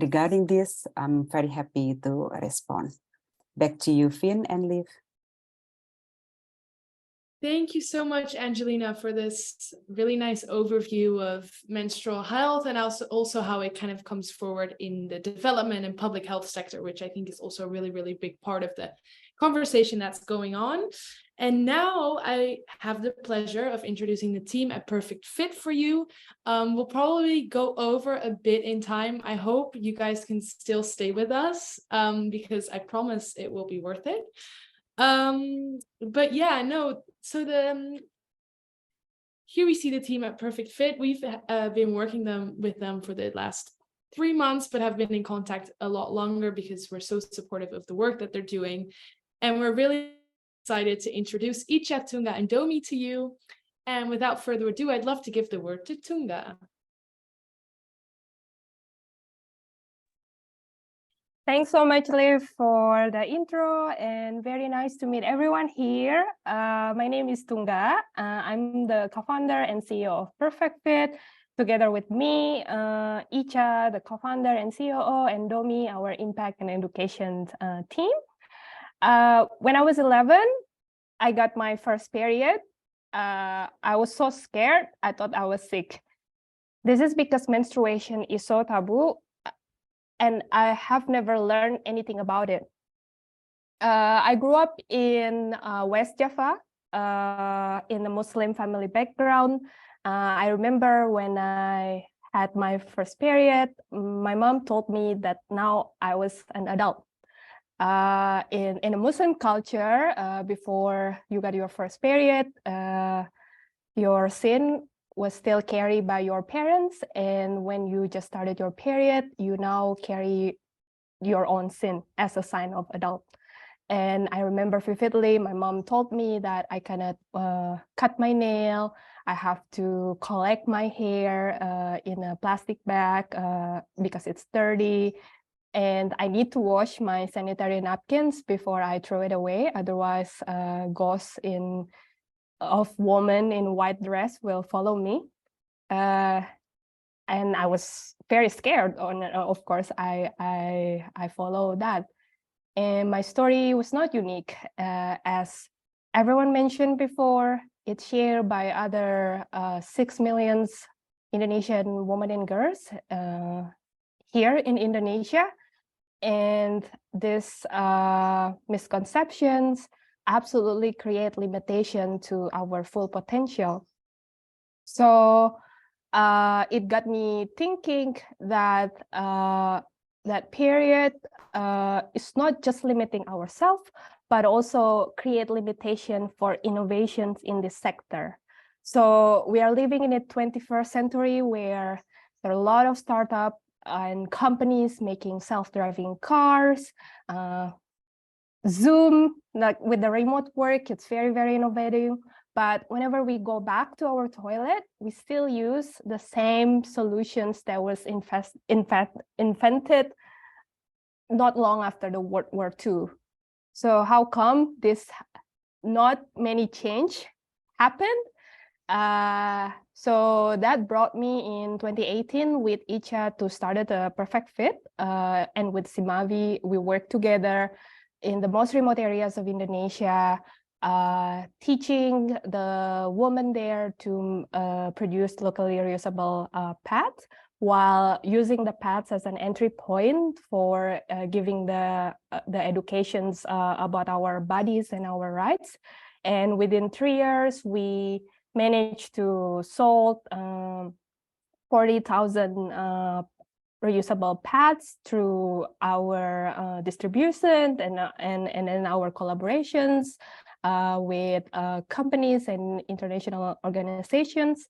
regarding this, I'm very happy to respond. Back to you, Finn and Liv. Thank you so much, Angelina, for this really nice overview of menstrual health, and also how it kind of comes forward in the development and public health sector, which I think is also a really, really big part of the conversation that's going on. And now I have the pleasure of introducing the team at Perfect Fit for you. We'll probably go over a bit in time. I hope you guys can still stay with us because I promise it will be worth it. But yeah, no, so here we see the team at Perfect Fit. We've been working with them for the last 3 months, but have been in contact a lot longer because we're so supportive of the work that they're doing. And we're really excited to introduce Icha, Tunga, and Domi to you. And without further ado, I'd love to give the word to Tunga. Thanks so much, Liv, for the intro, and very nice to meet everyone here. My name is Tunga. I'm the co-founder and CEO of Perfect Fit. Together with me, Icha, the co-founder and COO, and Domi, our impact and education team. When I was 11, I got my first period. I was so scared, I thought I was sick. This is because menstruation is so taboo, and I have never learned anything about it. I grew up in West Java, in a Muslim family background. I remember when I had my first period, my mom told me that now I was an adult. In a Muslim culture, before you got your first period, your sin was still carried by your parents, and when you just started your period, you now carry your own sin as a sign of adult. And I remember vividly, my mom told me that I cannot cut my nail, I have to collect my hair in a plastic bag because it's dirty, and I need to wash my sanitary napkins before I throw it away, otherwise ghosts of woman in white dress will follow me. And I was very scared. Of course, I follow that. And my story was not unique. As everyone mentioned before, it's shared by other 6 million Indonesian women and girls here in Indonesia. And these misconceptions absolutely create limitation to our full potential. So it got me thinking that that period is not just limiting ourselves, but also create limitation for innovations in this sector. So we are living in a 21st century where there are a lot of startups and companies making self-driving cars, Zoom, like with the remote work, it's very, very innovative. But whenever we go back to our toilet, we still use the same solutions that was invented not long after the World War II. So how come this not many change happened? So that brought me in 2018 with Icha to start a Perfect Fit, and with Simavi, we worked together in the most remote areas of Indonesia, teaching the woman there to produce locally reusable pads, while using the pads as an entry point for giving the educations about our bodies and our rights. And within 3 years, we managed to sold 40,000 reusable pads through our distribution and in our collaborations with companies and international organizations.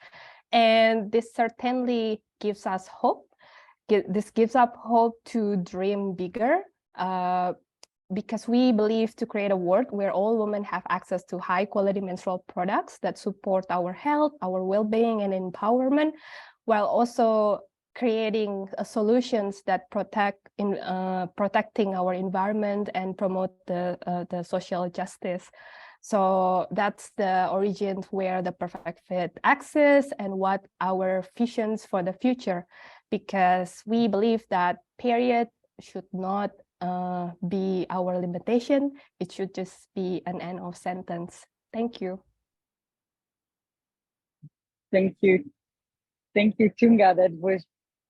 And this certainly gives us hope. This gives us hope to dream bigger, because we believe to create a world where all women have access to high quality menstrual products that support our health, our well-being and empowerment, while also creating solutions that protecting our environment and promote the social justice. So that's the origin where the Perfect Fit access and what our visions for the future, because we believe that period should not be our limitation. It should just be an end of sentence. Thank you. Thank you. Thank you, Tunga. That was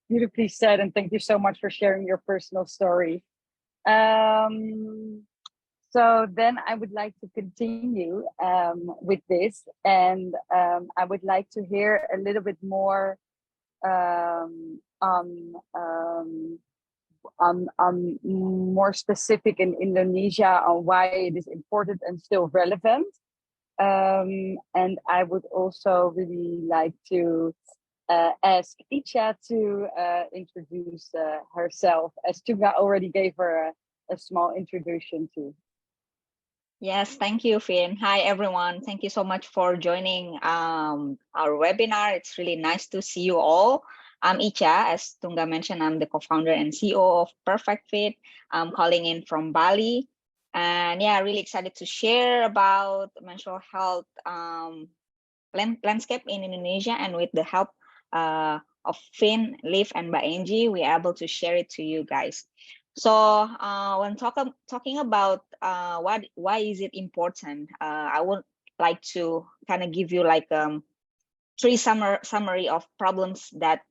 beautifully said. And thank you so much for sharing your personal story. So then I would like to continue with this. And I would like to hear a little bit more on more specific in Indonesia on why it is important and still relevant. And I would also really like to ask Icha to introduce herself, as Tunga already gave her a small introduction to. Yes, thank you, Finn. Hi, everyone. Thank you so much for joining our webinar. It's really nice to see you all. I'm Icha. As Tunga mentioned, I'm the co-founder and CEO of Perfect Fit. I'm calling in from Bali. And yeah, really excited to share about menstrual health landscape in Indonesia. And with the help of Finn, Liv, and Mbak Angie, we're able to share it to you guys. So when talking about why is it important, I would like to kind of give you like three summary of problems that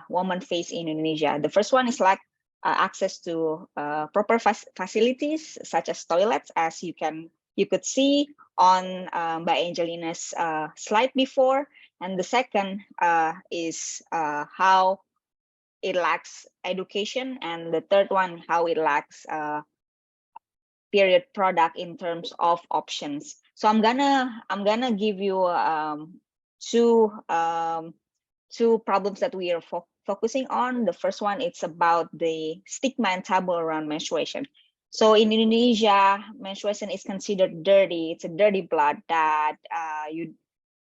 women face in Indonesia. The first one is lack access to proper facilities such as toilets, as you could see on by Angelina's slide before. And the second is how it lacks education, and the third one, how it lacks period product in terms of options. So I'm gonna give you two problems that we are focusing on. The first one, it's about the stigma and taboo around menstruation. So in Indonesia, menstruation is considered dirty. It's a dirty blood that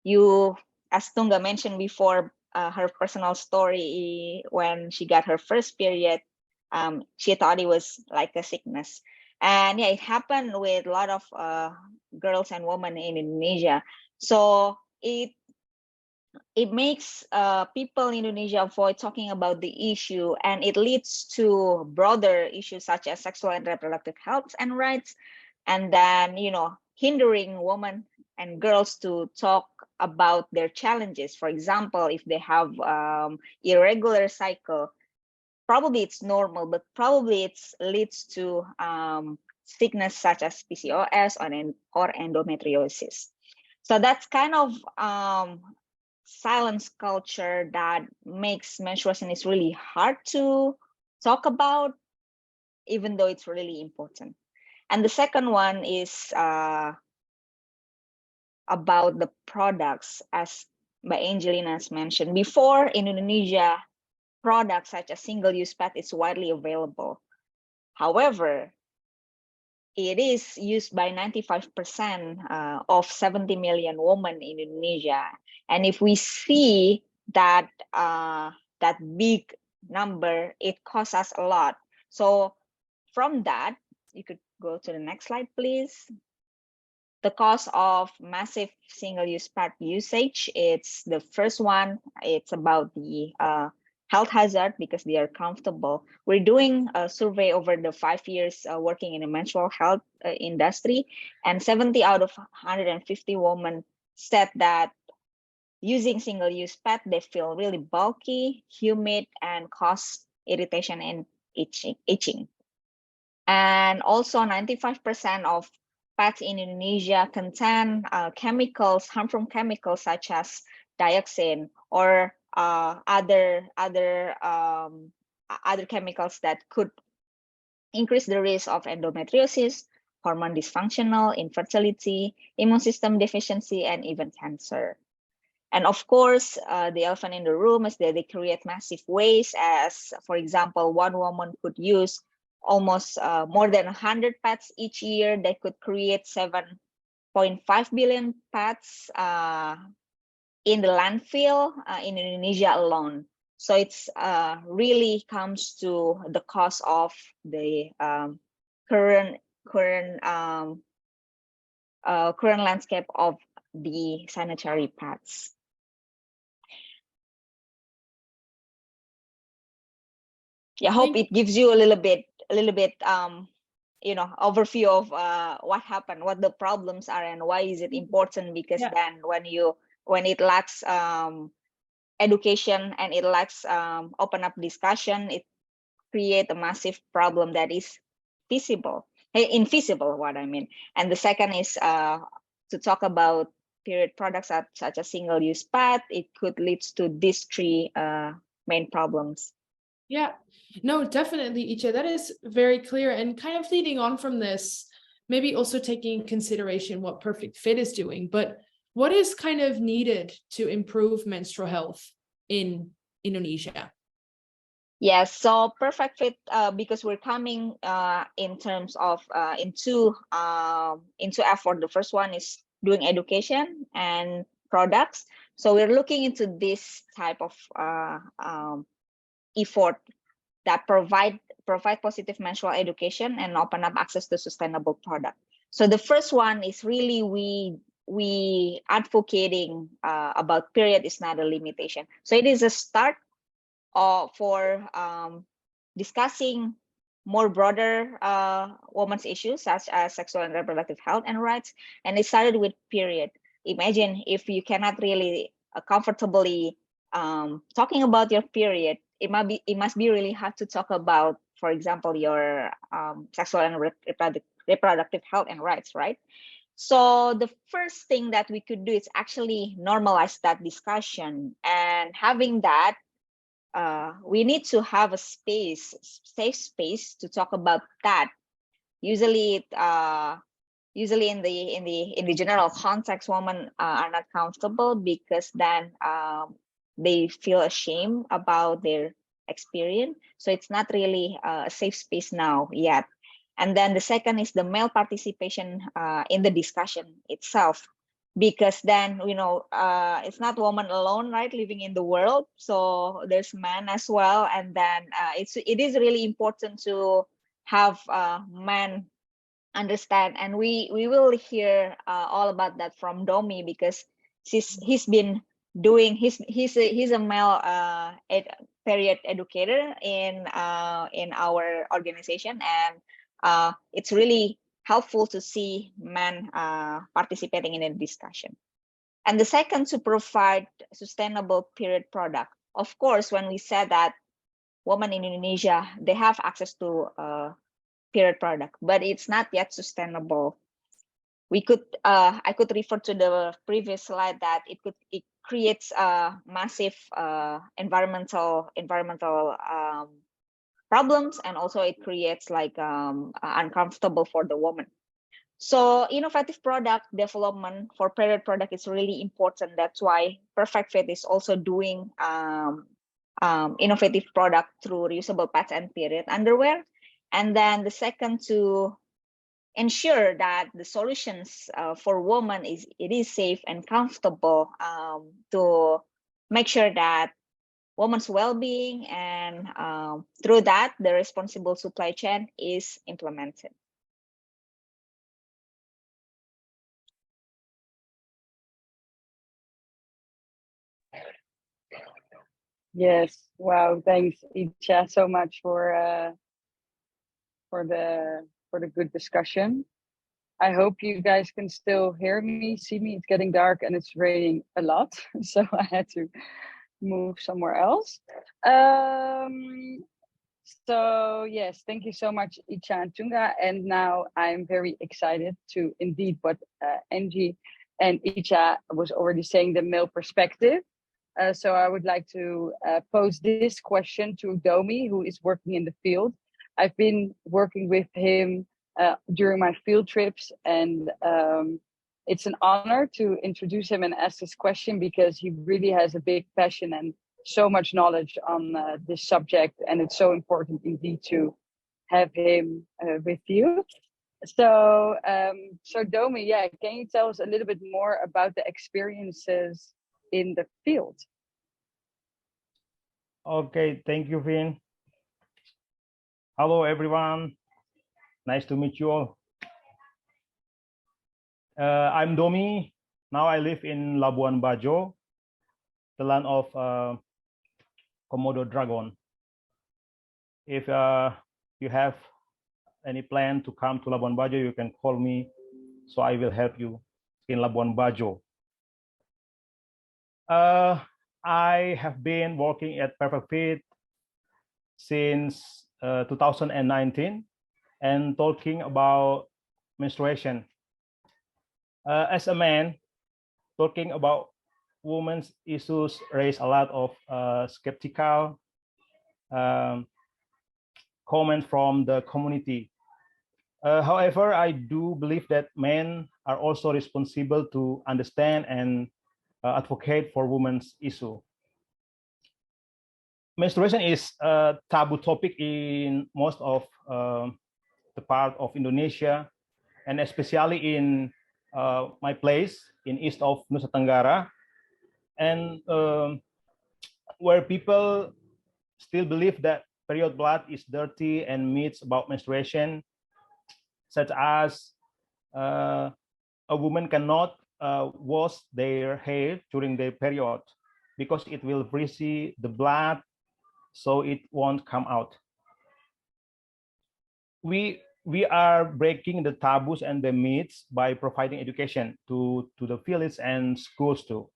you as Tunga mentioned before, her personal story when she got her first period, she thought it was like a sickness. And yeah, it happened with a lot of girls and women in Indonesia. So it makes people in Indonesia avoid talking about the issue, and it leads to broader issues such as sexual and reproductive health and rights, and then hindering women and girls to talk about their challenges. For example, if they have irregular cycle, probably it's normal, but probably it leads to sickness such as PCOS or endometriosis. So that's kind of silence culture that makes menstruation is really hard to talk about, even though it's really important. And the second one is about the products, as by Angelina has mentioned before. In Indonesia, products such as single-use pad is widely available. However, it is used by 95% of 70 million women in Indonesia. And if we see that that big number, it costs us a lot. So from that, you could go to the next slide, please. The cost of massive single-use pad usage, it's the first one. It's about the health hazard because they are comfortable. We're doing a survey over the 5 years working in the menstrual health industry, and 70 out of 150 women said that using single-use pad, they feel really bulky, humid, and cause irritation and itching. And also 95% of pads in Indonesia contain chemicals, harmful chemicals such as dioxin or other chemicals that could increase the risk of endometriosis, hormone dysfunctional, infertility, immune system deficiency, and even cancer. And of course, the elephant in the room is that they create massive waste. As for example, one woman could use almost more than 100 pads each year. They could create 7.5 billion pads in the landfill in Indonesia alone. So it's really comes to the cost of the current landscape of the sanitary pads. Yeah, I hope it gives you a little bit overview of what happened, what the problems are, and why is it important, because then when it lacks education and it lacks open up discussion, it create a massive problem that is invisible, what I mean. And the second is to talk about period products such as single-use pad. It could lead to these three main problems. Yeah, no, definitely, Icha. That is very clear. And kind of leading on from this, maybe also taking consideration what Perfect Fit is doing, but what is kind of needed to improve menstrual health in Indonesia? Yes, so Perfect Fit, because we're coming in terms of into effort. The first one is doing education and products. So we're looking into this type of effort that provide positive menstrual education and open up access to sustainable product. So the first one is really we advocating about period is not a limitation. So it is a start for discussing more broader women's issues such as sexual and reproductive health and rights. And it started with period. Imagine if you cannot really comfortably talking about your period, it must be really hard to talk about, for example, your sexual and reproductive health and rights, right? So the first thing that we could do is actually normalize that discussion, and having that, we need to have a safe space to talk about that. Usually in the general context, women are not comfortable because then they feel ashamed about their experience. So it's not really a safe space now yet. And then the second is the male participation in the discussion itself, because then it's not woman alone, right, living in the world. So there's men as well, and then it is really important to have men understand, and we will hear all about that from Domi, because he's been doing he's a male period educator in our organization, and it's really helpful to see men participating in a discussion. And the second, to provide sustainable period product. Of course, when we said that women in Indonesia, they have access to period product, but it's not yet sustainable. We could I could refer to the previous slide that it creates massive environmental problems, and also it creates like uncomfortable for the woman. So innovative product development for period product is really important. That's why Perfect Fit is also doing innovative product through reusable pads and period underwear. And then the second, to ensure that the solutions for women is safe and comfortable, to make sure that women's well-being, and through that the responsible supply chain is implemented. Yes. Wow. Thanks, Icha, so much for the good discussion. I hope you guys can still hear me, see me. It's getting dark and it's raining a lot, so I had to move somewhere else. So yes, thank you so much, Icha and Tunga. And now I'm very excited to indeed what Angie and Icha was already saying, the male perspective. So I would like to pose this question to Domi, who is working in the field. I've been working with him during my field trips, and it's an honor to introduce him and ask this question because he really has a big passion and so much knowledge on this subject, and it's so important indeed to have him with you. So Domi, yeah, can you tell us a little bit more about the experiences in the field? Okay, thank you, Vin. Hello, everyone. Nice to meet you all. I'm Domi. Now I live in Labuan Bajo, the land of Komodo dragon. If you have any plan to come to Labuan Bajo, you can call me, so I will help you in Labuan Bajo. I have been working at Perfect Fit since 2019 and talking about menstruation. As a man, talking about women's issues raise a lot of skeptical comments from the community. However, I do believe that men are also responsible to understand and advocate for women's issue. Menstruation is a taboo topic in most of the part of Indonesia, and especially in my place in east of Nusa Tenggara, and where people still believe that period blood is dirty, and myths about menstruation, such as a woman cannot wash their hair during their period because it will freeze the blood, so it won't come out. We are breaking the taboos and the myths by providing education to the villages and schools too.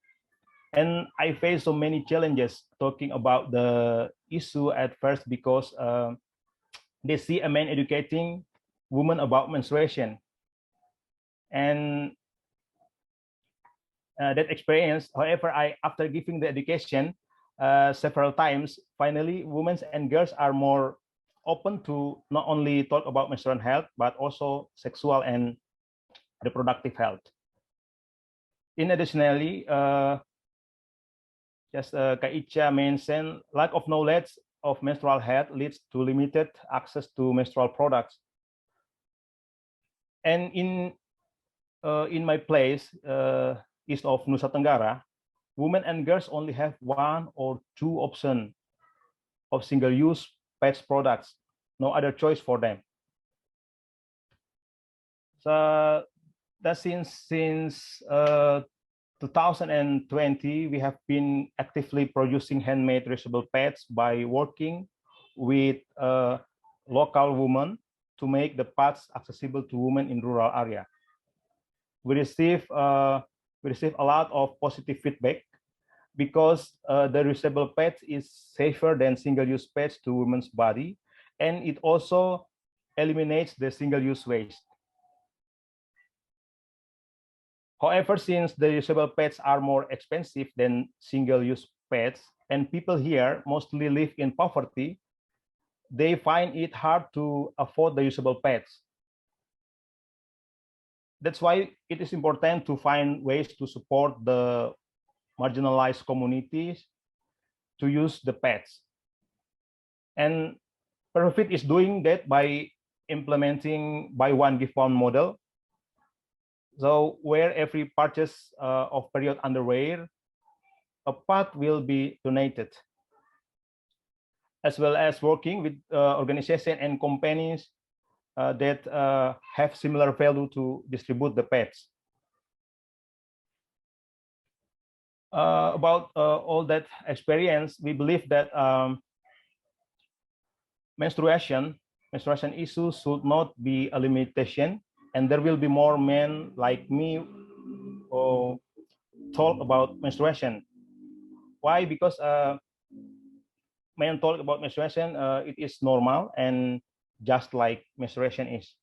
And I face so many challenges talking about the issue at first because they see a man educating women about menstruation. And that experience, however, after giving the education several times, finally, women and girls are more open to not only talk about menstrual health, but also sexual and reproductive health. In additionally, just Kaicha mentioned, lack of knowledge of menstrual health leads to limited access to menstrual products. And in my place, east of Nusa Tenggara, women and girls only have one or two options of single-use pads products, no other choice for them. So that since 2020, we have been actively producing handmade reusable pads by working with local women to make the pads accessible to women in rural area. We receive a lot of positive feedback because the reusable pads is safer than single-use pads to women's body, and it also eliminates the single-use waste. However, since the reusable pads are more expensive than single-use pads, and people here mostly live in poverty, they find it hard to afford the reusable pads. That's why it is important to find ways to support the marginalized communities to use the pads. And Perfect is doing that by implementing buy one give one model. So where every purchase of period underwear, a part will be donated, as well as working with organizations and companies that have similar value to distribute the pads. about all that experience, we believe that menstruation issues should not be a limitation, and there will be more men like me who talk about menstruation. Why? Because men talk about menstruation, it is normal and just like menstruation is.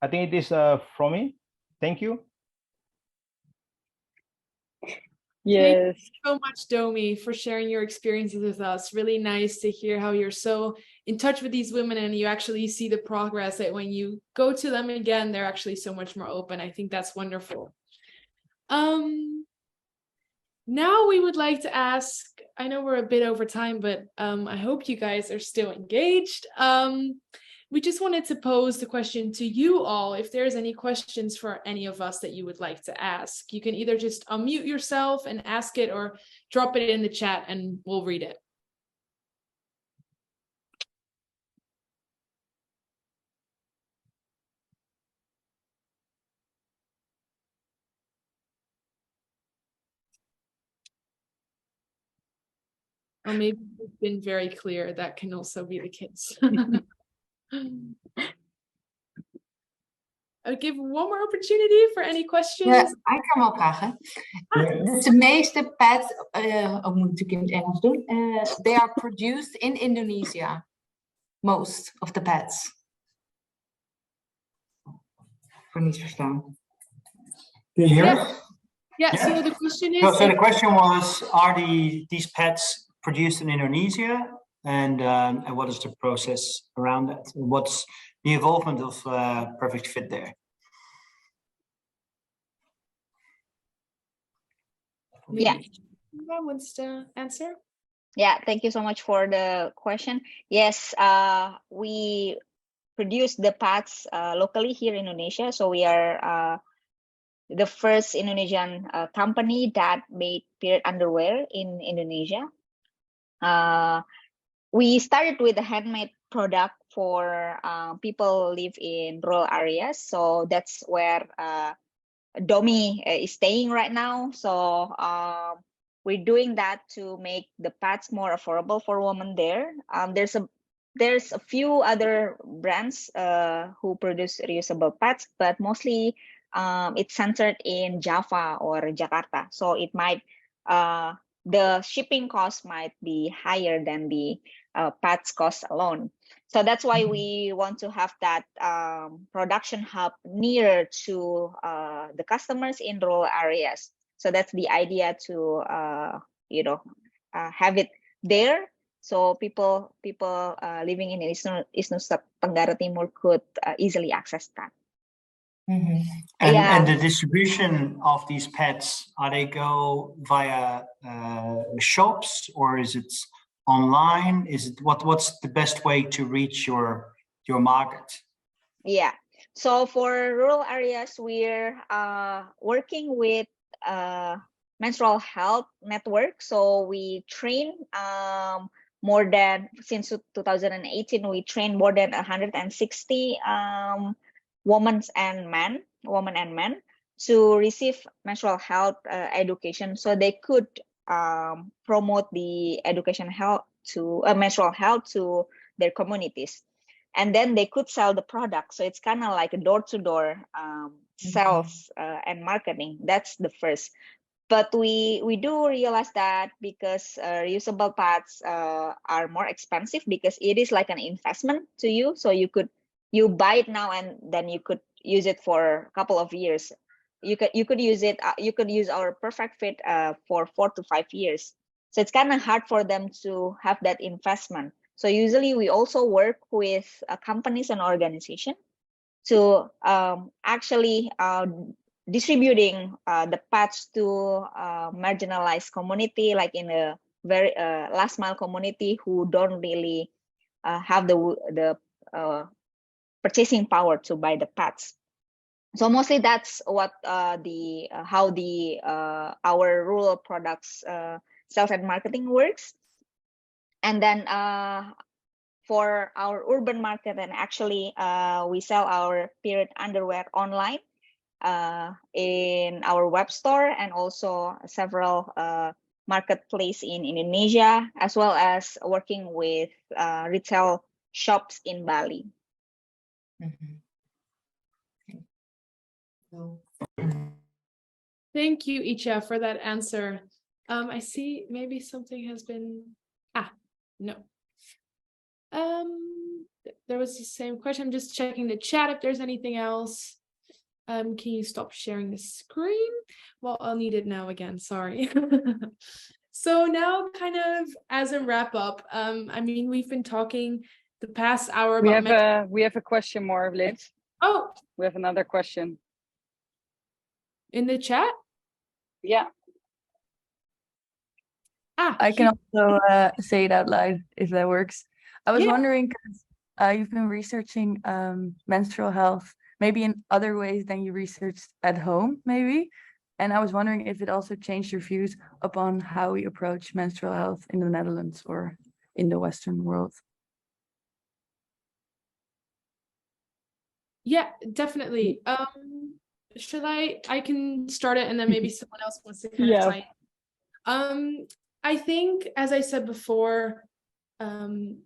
I think it is from me. Thank you. Yes. So much, Domi, for sharing your experiences with us. Really nice to hear how you're so in touch with these women and you actually see the progress that when you go to them again, they're actually so much more open. I think that's wonderful. Now we would like to ask, I know we're a bit over time, but I hope you guys are still engaged. We just wanted to pose the question to you all, if there's any questions for any of us that you would like to ask. You can either just unmute yourself and ask it or drop it in the chat and we'll read it. Or maybe it's been very clear, that can also be the case. I'll give one more opportunity for any questions. Ja, ik kan wel vragen. Dus de meeste pads, ook moet ik natuurlijk in het Engels doen, they are produced in Indonesia. Most of the pads. Voor niet verstaan. Do you hear? Yeah, so the question is... No, so the question was, are these pads produced in Indonesia? And what is the process around that? What's the involvement of Perfect Fit there? Yeah. Who wants to answer? Yeah, thank you so much for the question. Yes, we produce the pads locally here in Indonesia. So we are the first Indonesian company that made period underwear in Indonesia. We started with a handmade product for people live in rural areas. So that's where Domi is staying right now. So we're doing that to make the pads more affordable for women there. There's a few other brands who produce reusable pads, but mostly it's centered in Java or Jakarta. So it might the shipping cost might be higher than the pads cost alone. So that's why we want to have that production hub near to the customers in rural areas. So that's the idea to have it there, so people living in East Nusa Tenggara Timur could easily access that. Mm-hmm. And the distribution of these pads, are they go via shops or is it online? Is it what's the best way to reach your market? Yeah, so for rural areas, we're working with Menstrual Health Network. So we train more than, since 2018, we train more than 160 women and men to receive menstrual health education, so they could promote the education health to menstrual health to their communities, and then they could sell the product. So it's kind of like a door-to-door sales and marketing. That's the first. But we do realize that because reusable pads are more expensive, because it is like an investment to you. So you buy it now and then you could use it for a couple of years. You could use it. You could use our Perfect Fit for 4 to 5 years. So it's kind of hard for them to have that investment. So usually we also work with companies and organizations to actually distributing the pads to marginalized community, like in a very last mile community who don't really have the purchasing power to buy the pads. So mostly that's what how our rural products sales and marketing works. And then for our urban market, and actually we sell our period underwear online. in our web store and also several marketplace in Indonesia, as well as working with retail shops in Bali. Thank you, Icha, for that answer. I see maybe something has been, no. There was the same question. I'm just checking the chat if there's anything else. Can you stop sharing the screen? Well, I'll need it now again, sorry. So now kind of as a wrap up, I mean, we've been talking the past hour about— we have a question more, Liz. Oh, we have another question. In the chat? Yeah. I can also say it out loud if that works. I was wondering, because you've been researching menstrual health, maybe in other ways than you researched at home, maybe. And I was wondering if it also changed your views upon how we approach menstrual health in the Netherlands or in the Western world. Yeah, definitely. Should I can start it and then maybe someone else wants to kind of tie. I think, as I said before,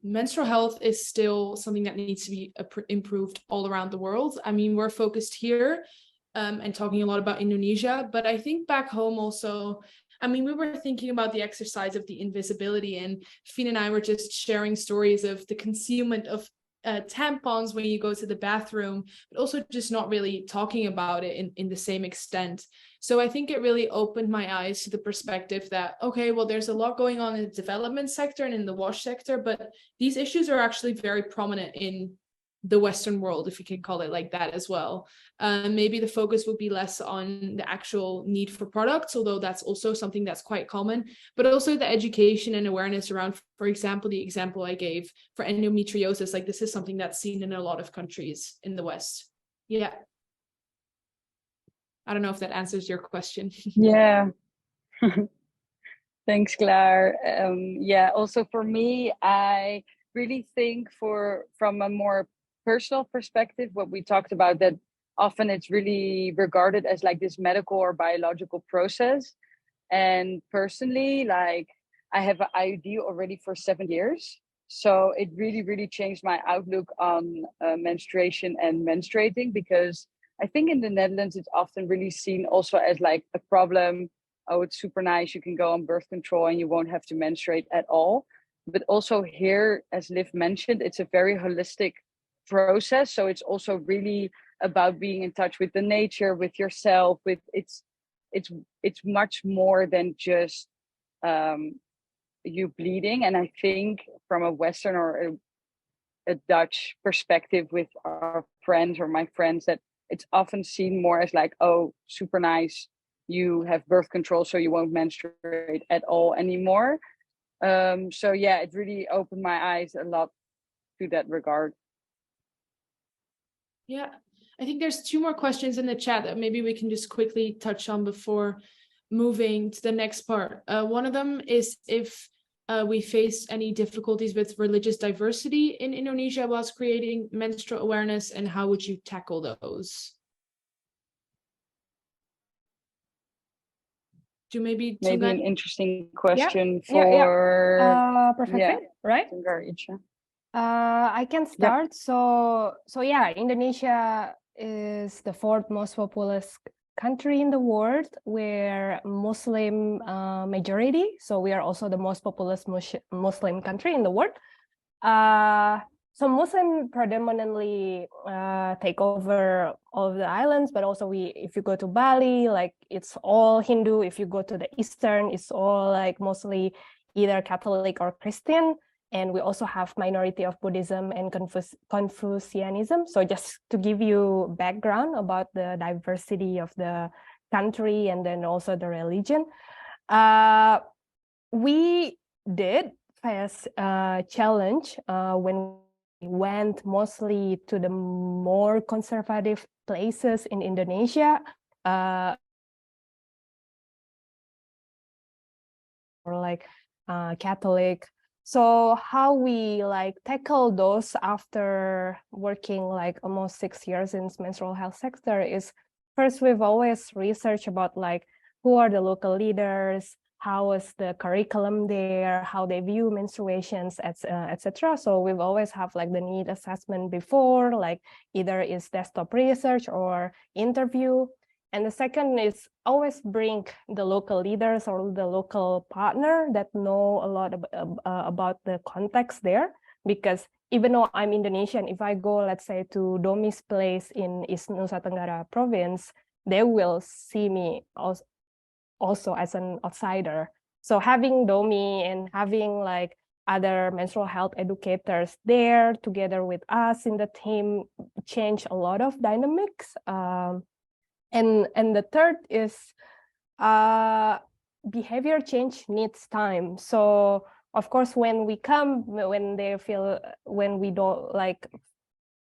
menstrual health is still something that needs to be improved all around the world. I mean, we're focused here and talking a lot about Indonesia, but I think back home also, I mean, we were thinking about the exercise of the invisibility, and Fien and I were just sharing stories of the concealment of tampons when you go to the bathroom, but also just not really talking about it in the same extent. So I think it really opened my eyes to the perspective that, okay, well, there's a lot going on in the development sector and in the WASH sector, but these issues are actually very prominent in the Western world, if you can call it like that as well. Maybe the focus would be less on the actual need for products, although that's also something that's quite common, but also the education and awareness around, for example, the example I gave for endometriosis, like this is something that's seen in a lot of countries in the West. Yeah. I don't know if that answers your question. Yeah. Thanks, Claire. Yeah, also for me, I really think from a more personal perspective, what we talked about, that often it's really regarded as like this medical or biological process. And personally, like I have an IUD already for 7 years. So it really, really changed my outlook on menstruation and menstruating, because I think in the Netherlands, it's often really seen also as like a problem. Oh, it's super nice, you can go on birth control and you won't have to menstruate at all. But also here, as Liv mentioned, it's a very holistic process. So it's also really about being in touch with the nature, with yourself, with it's much more than just you bleeding. And I think from a Western or a Dutch perspective with our friends or my friends, that it's often seen more as like, oh, super nice, you have birth control, so you won't menstruate at all anymore. So yeah, it really opened my eyes a lot to that regard. Yeah, I think there's 2 more questions in the chat that maybe we can just quickly touch on before moving to the next part. One of them is if we face any difficulties with religious diversity in Indonesia whilst creating menstrual awareness, and how would you tackle those? Maybe an interesting question for perfect, right? I can start. So yeah, Indonesia is the 4th most populous country in the world. We're Muslim majority, so we are also the most populous Muslim country in the world. So Muslim predominantly take over all of the islands, but also if you go to Bali, like it's all Hindu. If you go to the Eastern, it's all like mostly either Catholic or Christian. And we also have minority of Buddhism and Confucianism. So just to give you background about the diversity of the country and then also the religion, we did face a challenge when we went mostly to the more conservative places in Indonesia, or like Catholic. So how we like tackle those after working like almost 6 years in menstrual health sector is first we've always researched about like who are the local leaders, how is the curriculum there, how they view menstruations, etc. So we've always have like the need assessment before, like either is desktop research or interview. And the second is always bring the local leaders or the local partner that know a lot about the context there. Because even though I'm Indonesian, if I go, let's say, to Domi's place in East Nusa Tenggara province, they will see me also as an outsider. So having Domi and having like other menstrual health educators there together with us in the team change a lot of dynamics. And the third is behavior change needs time. So of course, when we come, when they feel, when we don't like,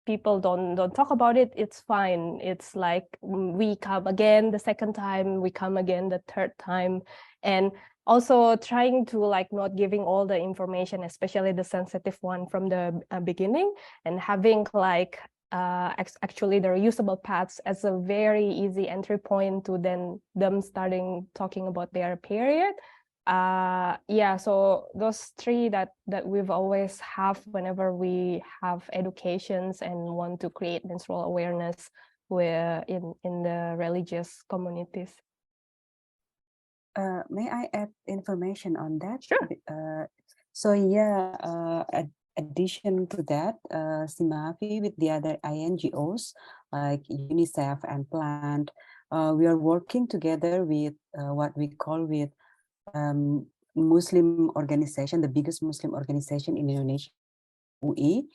people don't talk about it, it's fine. It's like we come again the second time, we come again the third time. And also trying to like not giving all the information, especially the sensitive one from the beginning, and having like actually the reusable pads as a very easy entry point to then them starting talking about their period. Yeah, so those three that we've always have whenever we have educations and want to create menstrual awareness in the religious communities. May I add information on that? Sure. So yeah, addition to that, Simavi with the other INGOs like UNICEF and Plant, we are working together with what we call with Muslim organization, the biggest Muslim organization in Indonesia, UI.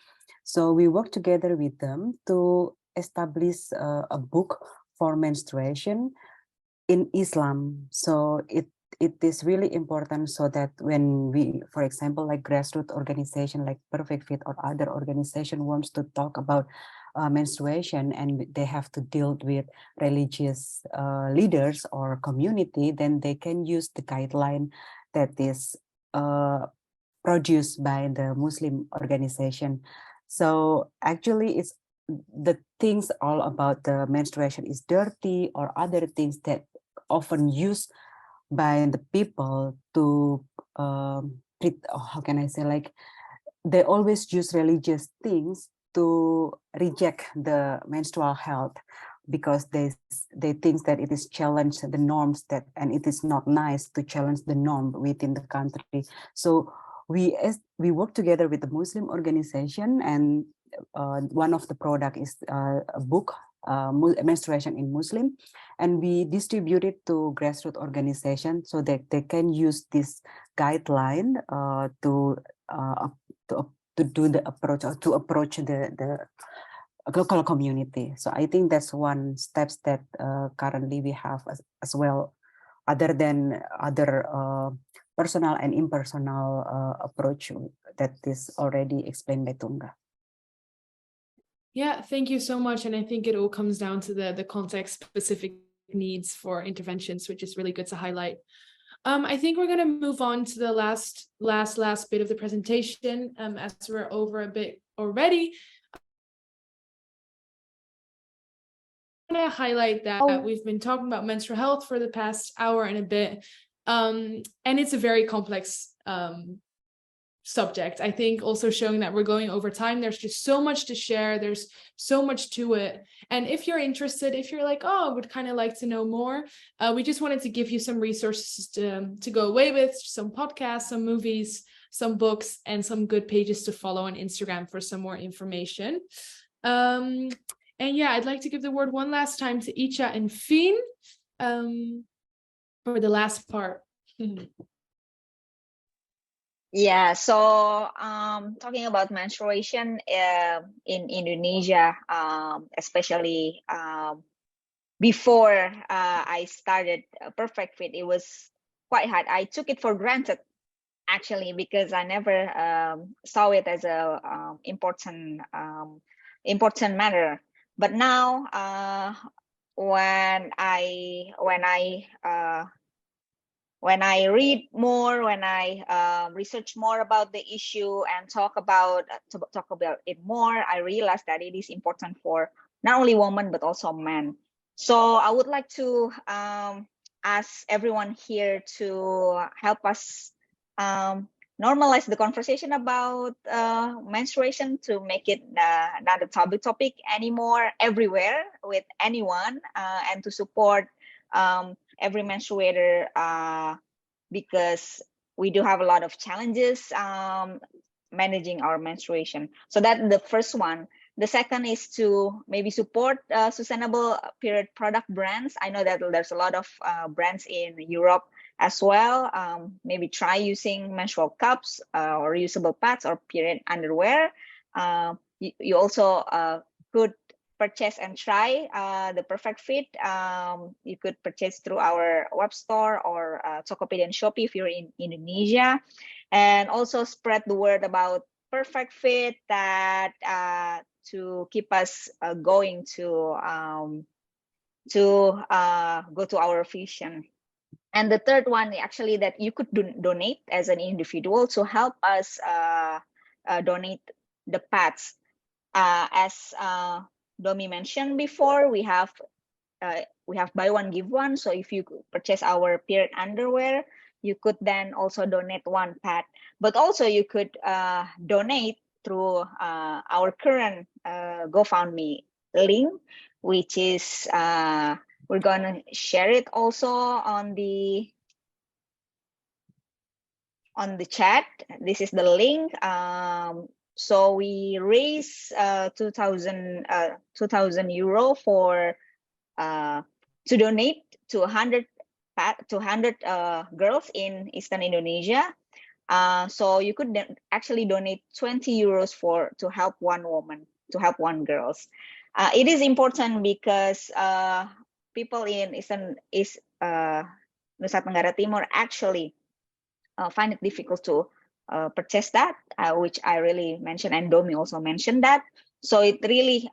So we work together with them to establish a book for menstruation in Islam. So it is really important so that when we, for example, like grassroots organization like Perfect Fit or other organization wants to talk about menstruation and they have to deal with religious leaders or community, then they can use the guideline that is produced by the Muslim organization. So actually it's the things all about the menstruation is dirty or other things that often used by the people to treat, how can I say, like they always use religious things to reject the menstrual health because they think that it is challenge the norms that, and it is not nice to challenge the norm within the country. So we work together with the Muslim organization, and one of the product is a book, Menstruation in Muslim, and we distribute it to grassroots organizations so that they can use this guideline to do the approach or to approach the local community. So I think that's one steps that currently we have as well, other than other personal and impersonal approach that is already explained by Tunga. Yeah, thank you so much. And I think it all comes down to the context-specific needs for interventions, which is really good to highlight. I think we're going to move on to the last bit of the presentation, as we're over a bit already. I'm going to highlight that we've been talking about menstrual health for the past hour and a bit, and it's a very complex subject. I think also showing that we're going over time, there's just so much to share, there's so much to it. And if you're interested, if you're like, oh, I would kind of like to know more, we just wanted to give you some resources to go away with, some podcasts, some movies, some books, and some good pages to follow on Instagram for some more information. And yeah, I'd like to give the word one last time to Icha and Fien for the last part. Yeah, so talking about menstruation in Indonesia, especially before I started Perfect Fit, it was quite hard. I took it for granted, actually, because I never saw it as a important matter. But now, when I read more, when I research more about the issue and talk about it more, I realized that it is important for not only women but also men. So I would like to ask everyone here to help us normalize the conversation about menstruation, to make it not a taboo topic anymore everywhere with anyone, and to support every menstruator, because we do have a lot of challenges managing our menstruation. So that's the first one. The second is to maybe support sustainable period product brands. I know that there's a lot of brands in Europe as well. Maybe try using menstrual cups or reusable pads or period underwear. You also could purchase and try the Perfect Fit. You could purchase through our web store or Tokopedia and Shopee if you're in Indonesia. And also spread the word about Perfect Fit, that to keep us going to go to our vision. And the third one, actually, that you could donate as an individual to help us donate the pads. As Domi mentioned before, we have buy one give one. So if you purchase our period underwear, you could then also donate one pad. But also you could donate through our current GoFundMe link, which is we're gonna share it also on the chat. This is the link. So we raise 2,000 euro for to donate to 100 girls in Eastern Indonesia. So you could actually donate 20 euros to help one woman, to help one girls. It is important because people in Nusa Tenggara Timur actually find it difficult to purchase that, which I really mentioned, and Domi also mentioned that. So it really,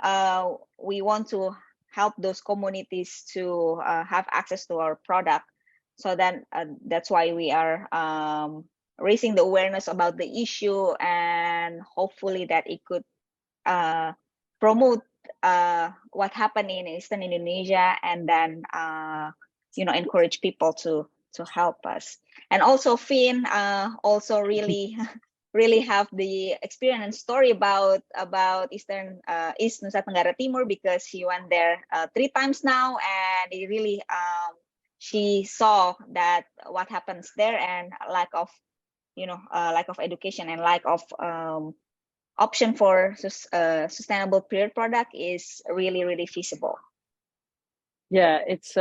we want to help those communities to have access to our product. So then that's why we are raising the awareness about the issue, and hopefully that it could promote what happened in Eastern Indonesia, and then encourage people to help us. And also Finn also really have the experience and story about East Nusa Tenggara Timur, because she went there 3 times now, and it really she saw that what happens there, and lack of education and lack of option for sustainable period product is really feasible. Yeah, it's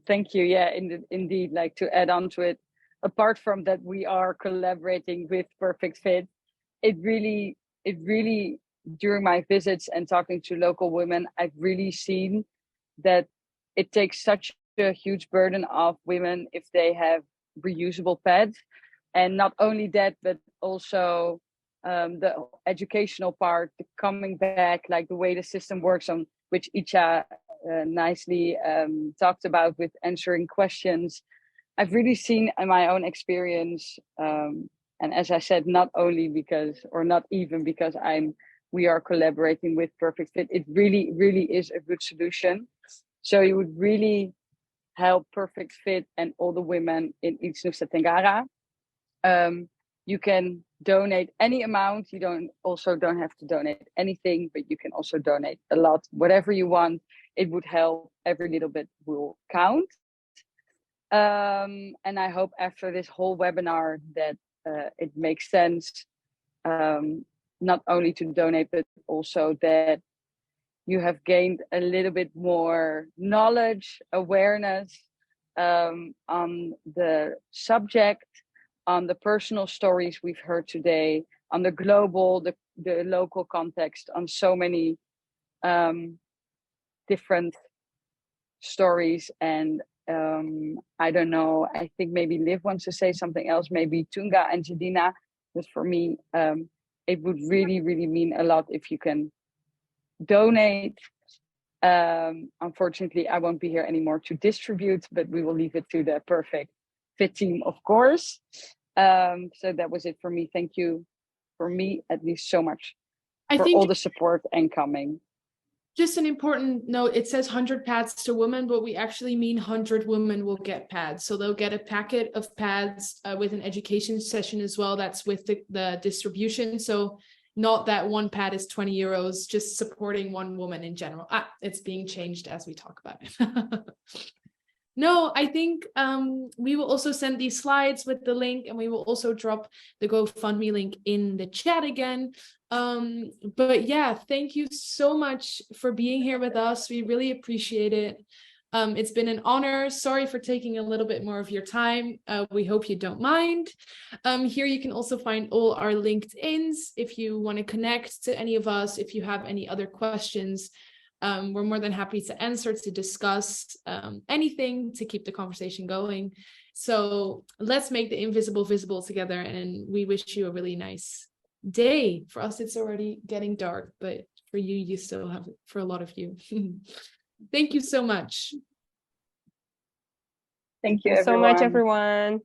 thank you. Yeah, indeed, like to add on to it, apart from that we are collaborating with Perfect Fit, it really during my visits and talking to local women, I've really seen that it takes such a huge burden off women if they have reusable pads. And not only that, but also the educational part, the coming back, like the way the system works, on which Icha nicely talked about with answering questions. I've really seen in my own experience, and as I said, not only because, or not even because we are collaborating with Perfect Fit, it really is a good solution. So you would really help Perfect Fit and all the women in East Nusa Tenggara. You can donate any amount. You don't have to donate anything, but you can also donate a lot, whatever you want. It would help. Every little bit will count. And I hope after this whole webinar that it makes sense, not only to donate, but also that you have gained a little bit more knowledge, awareness on the subject, on the personal stories we've heard today, on the global, the local context, on so many different stories. And I don't know, I think maybe Liv wants to say something else, maybe Tunga and Jadina, but for me, it would really mean a lot if you can donate. Unfortunately, I won't be here anymore to distribute, but we will leave it to the Perfect Fit team, of course. So that was it for me. Thank you, for me at least, so much for all the support and coming. Just an important note, it says 100 pads to women, but we actually mean 100 women will get pads. So they'll get a packet of pads with an education session as well. That's with the distribution. So not that one pad is 20 euros, just supporting one woman in general. It's being changed as we talk about it. No, I think we will also send these slides with the link, and we will also drop the GoFundMe link in the chat again. But yeah, thank you so much for being here with us. We really appreciate it. It's been an honor. Sorry for taking a little bit more of your time. We hope you don't mind. Here you can also find all our LinkedIns if you want to connect to any of us, if you have any other questions. We're more than happy to answer, to discuss anything to keep the conversation going. So let's make the invisible visible together, and we wish you a really nice day. For us, it's already getting dark, but for you, you still have it, for a lot of you. Thank you so much. Thank you, so much, everyone. everyone.